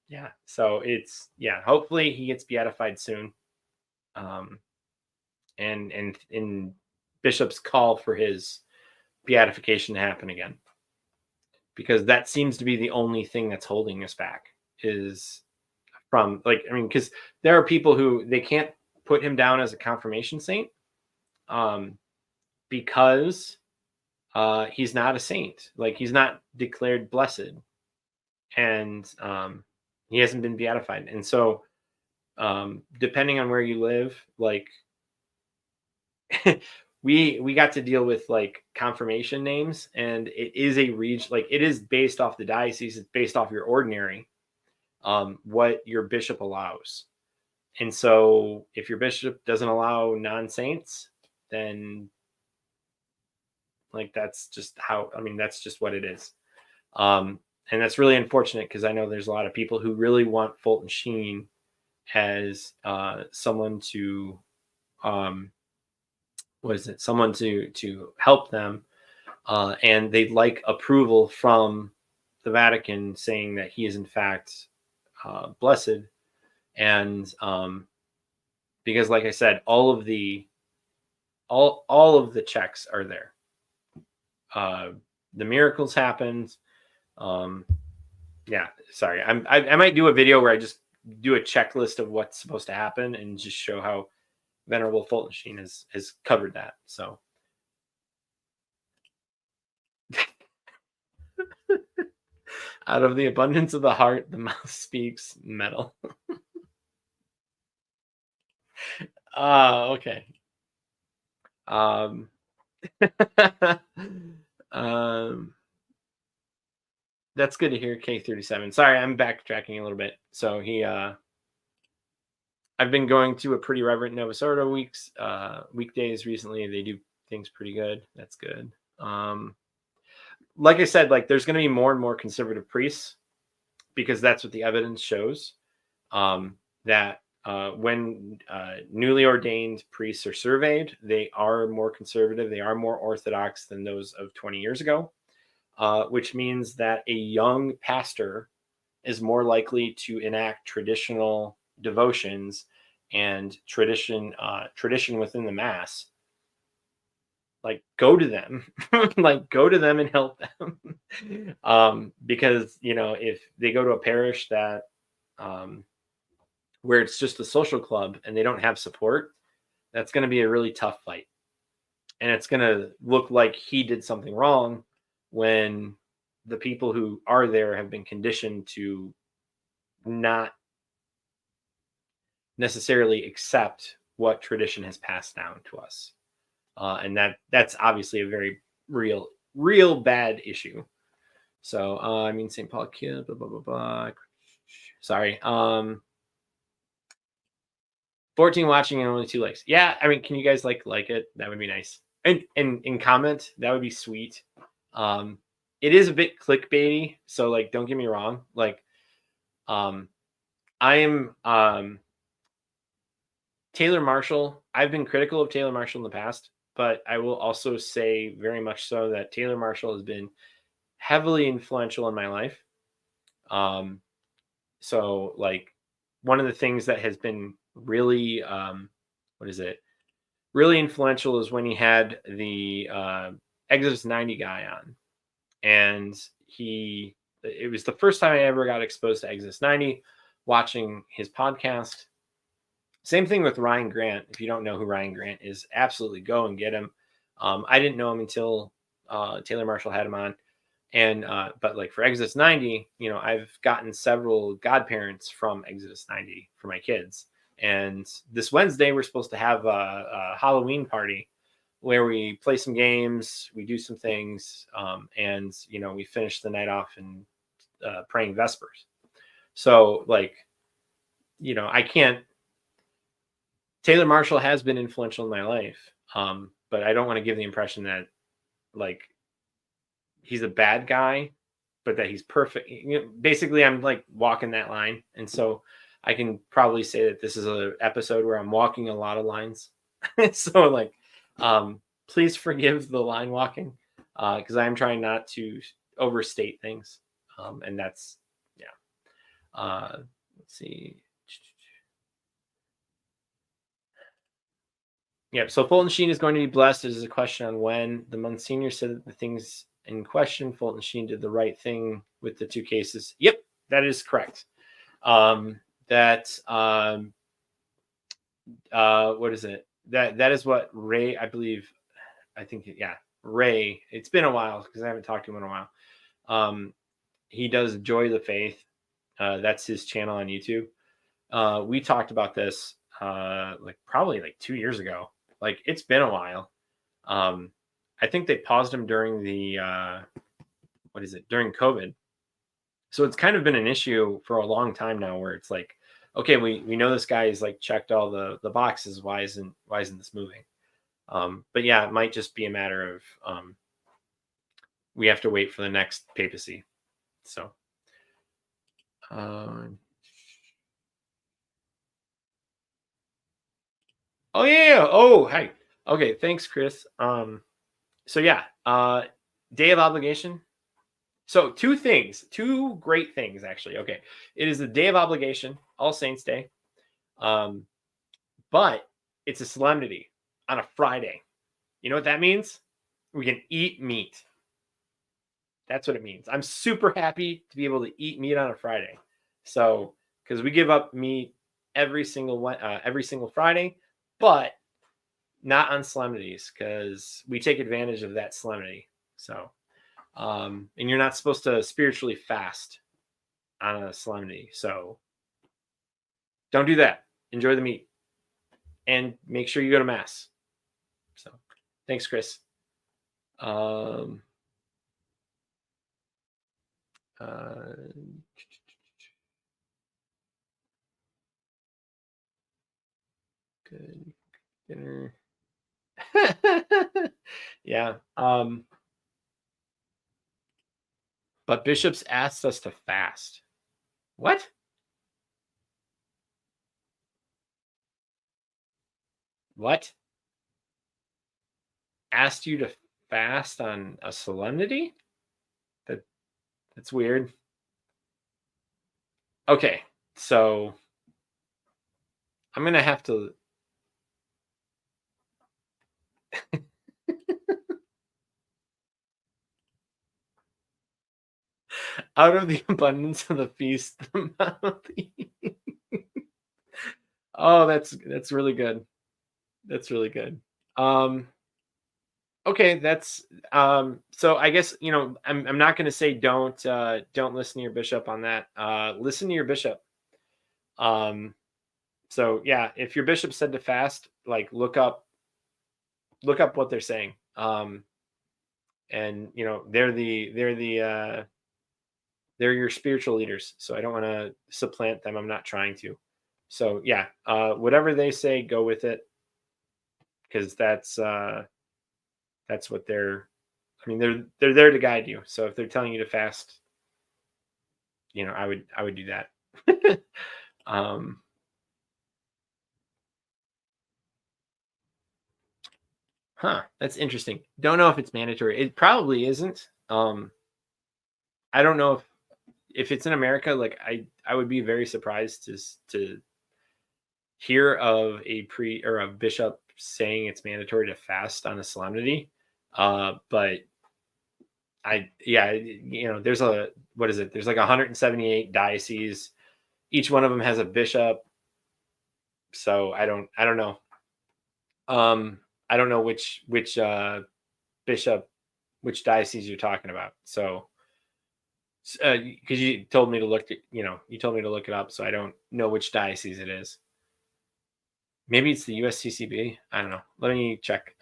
S1: Yeah, so hopefully he gets beatified soon. And Bishop's call for his beatification to happen again, because that seems to be the only thing that's holding us back, is from, like, I mean, because there are people who they can't put him down as a confirmation saint because he's not a saint. Like, he's not declared blessed, and he hasn't been beatified. And so depending on where you live, like we got to deal with like confirmation names, and it is a region, like it is based off the diocese, it's based off your ordinary, what your bishop allows. And so if your bishop doesn't allow non-saints, then like that's just how, I mean, that's just what it is. And that's really unfortunate, because I know there's a lot of people who really want Fulton Sheen as someone to someone to help them, and they'd like approval from the Vatican saying that he is in fact blessed. And because, like I said, all of the checks are there. The miracles happened. Yeah, sorry, I might do a video where I just do a checklist of what's supposed to happen and just show how Venerable Fulton Sheen has covered that. So out of the abundance of the heart, the mouth speaks metal. Okay. That's good to hear, K37. Sorry, I'm backtracking a little bit. So I've been going to a pretty reverent Novus Ordo weekdays recently. They do things pretty good. That's good. Like I said, like there's going to be more and more conservative priests, because that's what the evidence shows. That when newly ordained priests are surveyed, they are more conservative. They are more orthodox than those of 20 years ago, which means that a young pastor is more likely to enact traditional devotions and tradition within the Mass. Like, go to them. Like, go to them and help them. Because, you know, if they go to a parish that where it's just a social club and they don't have support, that's going to be a really tough fight. And it's going to look like he did something wrong, when the people who are there have been conditioned to not necessarily accept what tradition has passed down to us. And that's obviously a very real bad issue. So, I mean, St. Paul kid, blah, blah, blah, blah. Sorry. 14 watching and only 2 likes. Yeah, I mean, can you guys like it? That would be nice. And comment, that would be sweet. It is a bit clickbaity, so like, don't get me wrong. Like, I am Taylor Marshall. I've been critical of Taylor Marshall in the past, but I will also say very much so that Taylor Marshall has been heavily influential in my life. So like, one of the things that has been really really influential is when he had the Exodus 90 guy on, and it was the first time I ever got exposed to Exodus 90, watching his podcast. Same thing with Ryan Grant. If you don't know who Ryan Grant is, absolutely go and get him. I didn't know him until Taylor Marshall had him on. And but like for Exodus 90, you know, I've gotten several godparents from Exodus 90 for my kids. And this Wednesday, we're supposed to have a Halloween party where we play some games, we do some things, and, you know, we finish the night off in praying Vespers. So, like, you know, Taylor Marshall has been influential in my life, but I don't want to give the impression that, like, he's a bad guy, but that he's perfect. You know, basically, I'm like walking that line. And so I can probably say that this is an episode where I'm walking a lot of lines. So like, please forgive the line walking, because I'm trying not to overstate things. And that's, yeah. Let's see. Yeah, so Fulton Sheen is going to be blessed. There's a question on when. The Monsignor said that the things in question, Fulton Sheen did the right thing with the 2 cases. Yep, that is correct. What is it? That is what Ray, I believe. I think, yeah, Ray. It's been a while because I haven't talked to him in a while. He does Joy of the Faith. That's his channel on YouTube. We talked about this like probably like 2 years ago. Like it's been a while. I think they paused him during the what is it, during COVID. So it's kind of been an issue for a long time now, where it's like, okay, we know this guy is like checked all the boxes. Why isn't this moving? But yeah, it might just be a matter of we have to wait for the next papacy. So. Uh, oh yeah. Oh, hey. Okay, thanks, Chris. So yeah, day of obligation. So two great things actually. Okay, it is the day of obligation, All Saints Day, um, but it's a solemnity on a Friday. You know what that means? We can eat meat. That's what it means. I'm super happy to be able to eat meat on a Friday. So because we give up meat every single Friday, but not on solemnities because we take advantage of that solemnity. So, and you're not supposed to spiritually fast on a solemnity. So don't do that. Enjoy the meat and make sure you go to mass. So thanks, Chris. Um, uh, good dinner. Yeah. But bishops asked us to fast. What? What? Asked you to fast on a solemnity? That that's weird. Okay, so I'm gonna have to. Out of the abundance of the feast, the mouth. Oh, that's really good. That's really good. Um, okay, that's so I guess I'm not gonna say don't listen to your bishop on that. Listen to your bishop. Um, so yeah, if your bishop said to fast, like look up what they're saying. And they're your spiritual leaders. So I don't want to supplant them. I'm not trying to. So yeah, whatever they say, go with it because that's what they're. I mean, they're there to guide you. So if they're telling you to fast, I would do that. um, that's interesting. Don't know if it's mandatory. It probably isn't. I don't know if it's in America. Like I would be very surprised to hear of a pre or a bishop saying it's mandatory to fast on a solemnity. But yeah, there's what is it? There's like 178 dioceses. Each one of them has a bishop. So I don't know. I don't know which bishop, which diocese you're talking about. So, because you told me to you told me to look it up. So I don't know which diocese it is. Maybe it's the USCCB. I don't know. Let me check.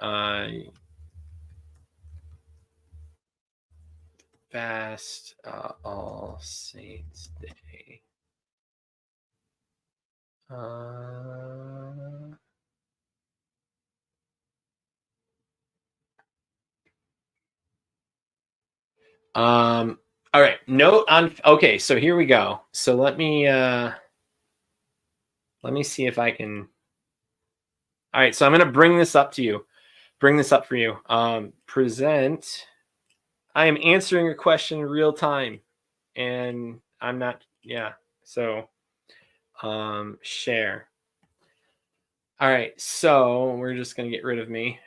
S1: Fast All Saints Day. Uh, all right. Note on. Okay, so here we go. So let me see if I can. All right, so I'm gonna bring this up to you. Bring this up for you. Present. I am answering a question in real time, and I'm not. Yeah. So, share. All right, so we're just gonna get rid of me.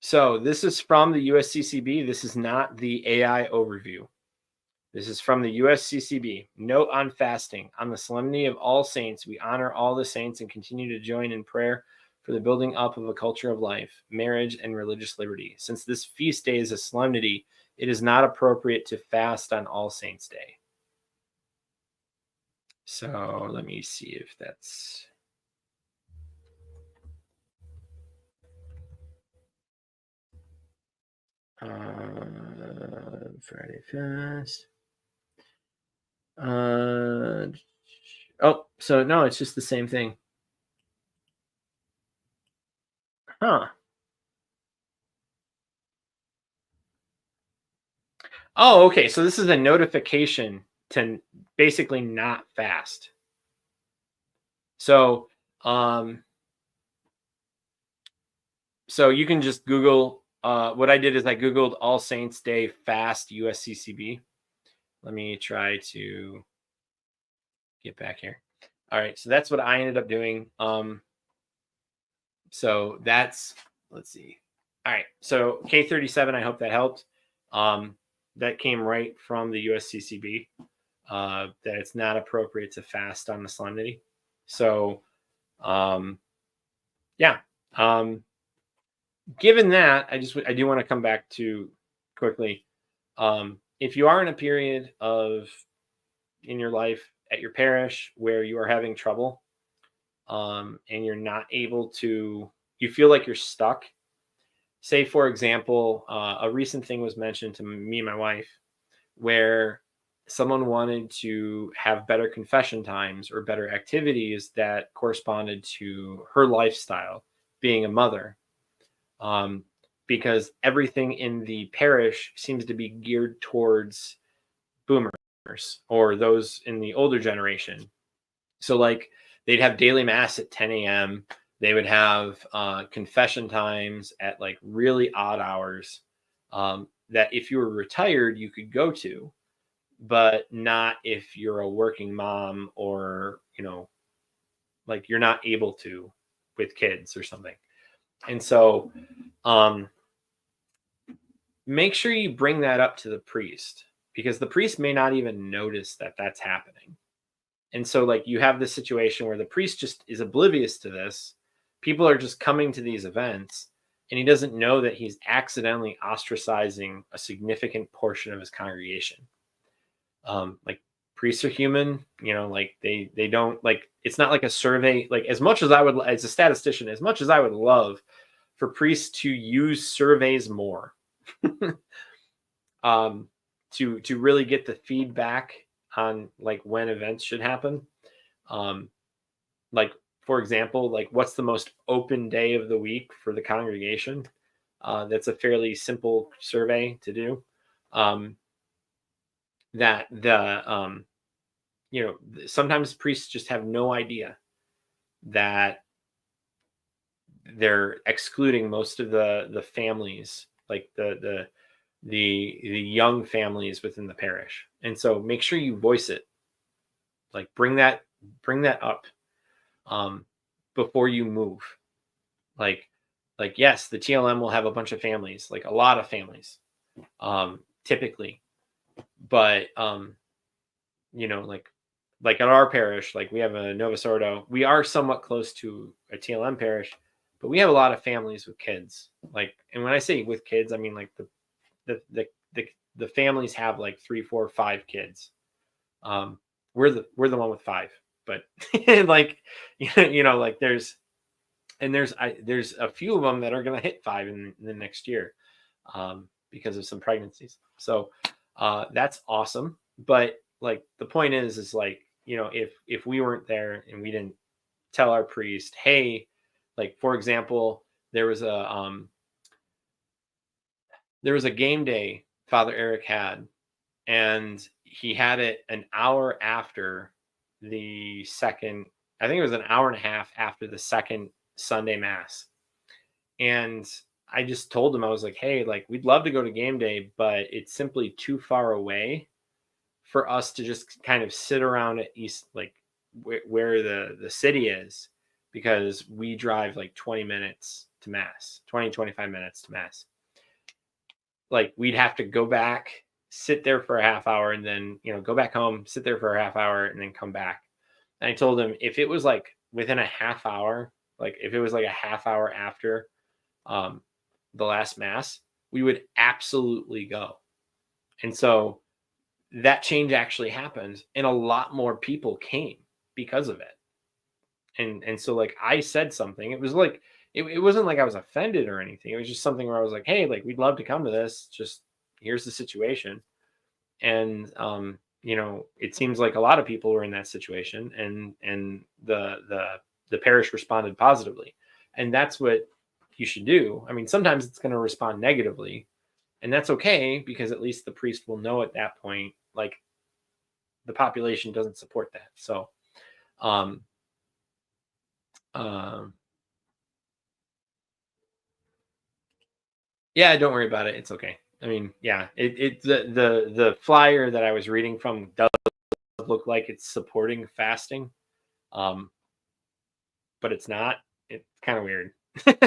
S1: So this is from the USCCB. This is not the AI overview. This is from the USCCB. Note on fasting. On the solemnity of All Saints, we honor all the saints and continue to join in prayer for the building up of a culture of life, marriage, and religious liberty. Since this feast day is a solemnity, it is not appropriate to fast on All Saints' Day. So let me see if that's... Friday fast. Oh, so no, it's just the same thing. Huh. Oh, okay. So this is a notification to basically not fast. So, so you can just Google. What I did is I Googled All Saints Day fast USCCB. Let me try to get back here. All right, so that's what I ended up doing. So that's, let's see. All right, so K37. I hope that helped. That came right from the USCCB. That it's not appropriate to fast on the solemnity. So, yeah. Given that, I do want to come back to quickly. If you are in a period in your life at your parish where you are having trouble, and you're not able to, you feel like you're stuck. Say, for example, a recent thing was mentioned to me and my wife where someone wanted to have better confession times or better activities that corresponded to her lifestyle, being a mother. Because everything in the parish seems to be geared towards boomers or those in the older generation. So like they'd have daily mass at 10 a.m. They would have confession times at like really odd hours that if you were retired, you could go to, but not if you're a working mom or, like you're not able to with kids or something. And so make sure you bring that up to the priest, because the priest may not even notice that that's happening. And so like you have this situation where the priest just is oblivious to this. People are just coming to these events and he doesn't know that he's accidentally ostracizing a significant portion of his congregation. Like priests are human, like they don't, like, it's not like a survey. Like as much as I would, as a statistician, as much as I would love for priests to use surveys more, to really get the feedback on like when events should happen. Like for example, like what's the most open day of the week for the congregation? That's a fairly simple survey to do. That the sometimes priests just have no idea that they're excluding most of the families, like the young families within the parish. And so make sure you voice it, like bring that up before you move. Like yes, the TLM will have a bunch of families, like a lot of families, typically, but like at our parish, like we have a Novus Ordo. We are somewhat close to a TLM parish, but we have a lot of families with kids. Like, and when I say with kids, I mean like the families have like 3, 4, 5 kids. We're the one with 5, but like like there's a few of them that are going to hit 5 in the next year, because of some pregnancies. So that's awesome. But like the point is like, if we weren't there and we didn't tell our priest, hey, like for example, there was a game day Father Eric had, and he had it an hour after the second, I think it was an hour and a half after the second Sunday mass. And I just told him, I was like, hey, like we'd love to go to game day, but it's simply too far away for us to just kind of sit around at East, like where the city is, because we drive like 20 minutes to mass, 20, 25 minutes to mass. Like we'd have to go back sit there for a half hour and then, go back home, sit there for a half hour and then come back. And I told him if it was like within a half hour, like if it was like a half hour after um, the last mass, we would absolutely go. And so that change actually happened, and a lot more people came because of it. And so like I said something. It was like it wasn't like I was offended or anything. It was just something where I was like, hey, like we'd love to come to this. Just here's the situation. And it seems like a lot of people were in that situation, and the parish responded positively. And that's what you should do. I mean, sometimes it's going to respond negatively, and that's okay, because at least the priest will know at that point, like, the population doesn't support that. So um um yeah, don't worry about it, it's okay. I mean, yeah, the flyer that I was reading from does look like it's supporting fasting, um but it's not. It's kind of weird.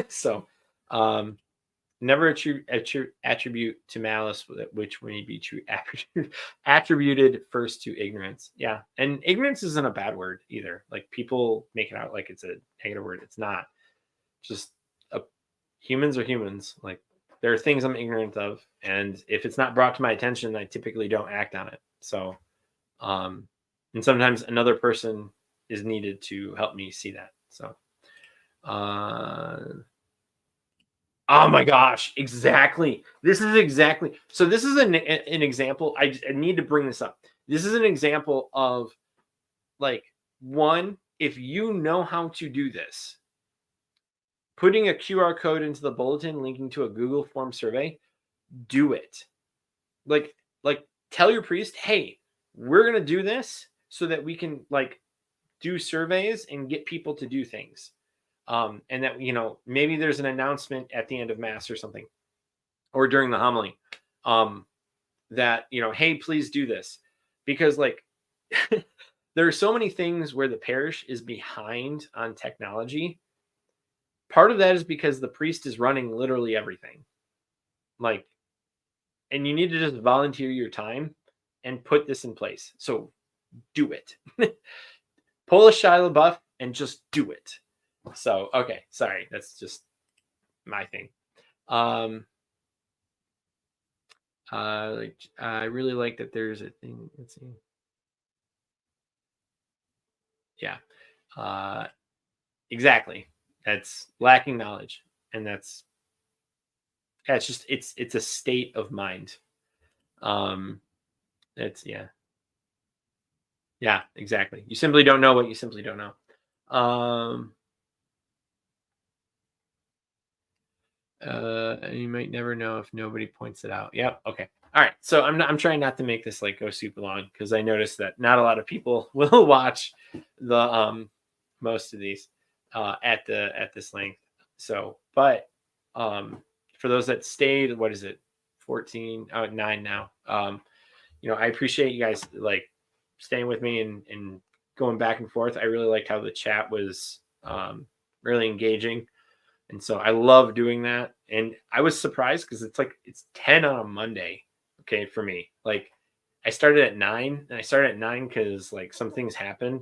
S1: So um never attribute to malice which may be true attributed first to ignorance. Yeah, and ignorance isn't a bad word either. Like, people make it out like it's a negative word. It's not. Just uh, humans are humans. Like, there are things I'm ignorant of, and if it's not brought to my attention, I typically don't act on it. So um and sometimes another person is needed to help me see that. So uh oh my gosh, exactly. This is exactly. So this is an example. I need to bring this up. This is an example of, like, one, if you know how to do this, putting a QR code into the bulletin linking to a Google form survey, do it. Like tell your priest, hey, we're gonna do this so that we can, like, do surveys and get people to do things. And that, maybe there's an announcement at the end of mass or something, or during the homily, um, that, hey, please do this. Because, like, there are so many things where the parish is behind on technology. Part of that is because the priest is running literally everything. Like, and you need to just volunteer your time and put this in place. So do it. Pull a Shia LaBeouf and just do it. So, okay, sorry, that's just my thing. Like, I really like that there's a thing. Let's see. Yeah. Uh, exactly. That's lacking knowledge, and it's just it's a state of mind. Um, it's yeah, exactly. You simply don't know what you simply don't know. Um, you might never know if nobody points it out. Yep. Okay. All right. So I'm trying not to make this like go super long, because I noticed that not a lot of people will watch the most of these at this length. So, but for those that stayed, what is it, 14, 9 now. I appreciate you guys, like, staying with me and going back and forth. I really liked how the chat was really engaging. And so I love doing that. And I was surprised because it's 10 on a Monday. Okay. For me, like, I started at 9, and I started at 9 because, like, some things happened,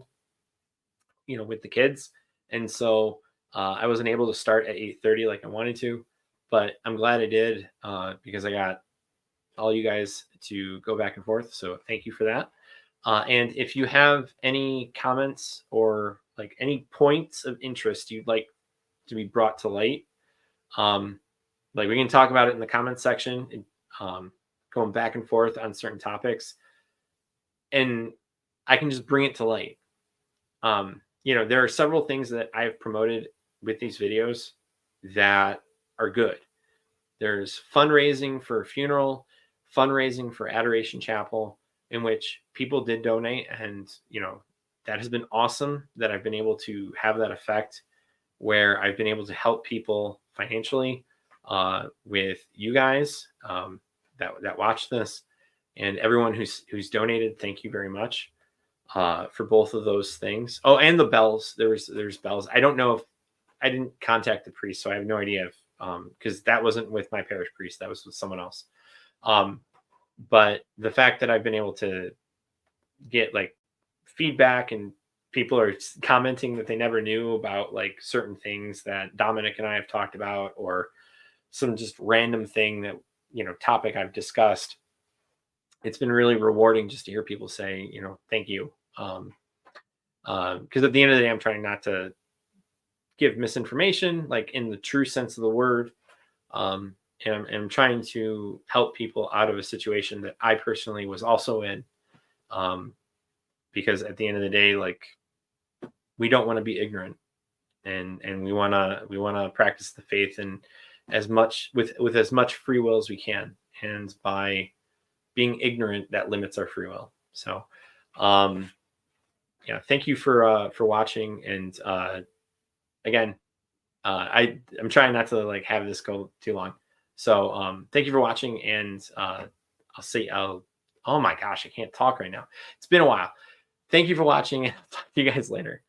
S1: with the kids. And so I wasn't able to start at 8:30 like I wanted to, but I'm glad I did, because I got all you guys to go back and forth. So thank you for that. And if you have any comments or, like, any points of interest you'd like to be brought to light, um, like, we can talk about it in the comments section, going back and forth on certain topics, and I can just bring it to light. There are several things that I've promoted with these videos that are good. There's fundraising for a funeral, fundraising for Adoration Chapel, in which people did donate. And, that has been awesome that I've been able to have that effect, where I've been able to help people financially with you guys that watch this, and everyone who's donated. Thank you very much for both of those things. Oh, and the bells. There's bells. I don't know if I didn't contact the priest, so I have no idea if because that wasn't with my parish priest. That was with someone else. But the fact that I've been able to get like feedback, and people are commenting that they never knew about like certain things that Dominic and I have talked about, or some just random thing that, topic I've discussed. It's been really rewarding just to hear people say, thank you. Because at the end of the day, I'm trying not to give misinformation, like in the true sense of the word. And I'm trying to help people out of a situation that I personally was also in. Because at the end of the day, like, we don't want to be ignorant, and we want to practice the faith, and as much with as much free will as we can. And by being ignorant, that limits our free will. So, yeah, thank you for watching. And again, I'm trying not to like have this go too long. So thank you for watching, and oh my gosh, I can't talk right now. It's been a while. Thank you for watching, and I'll talk to you guys later.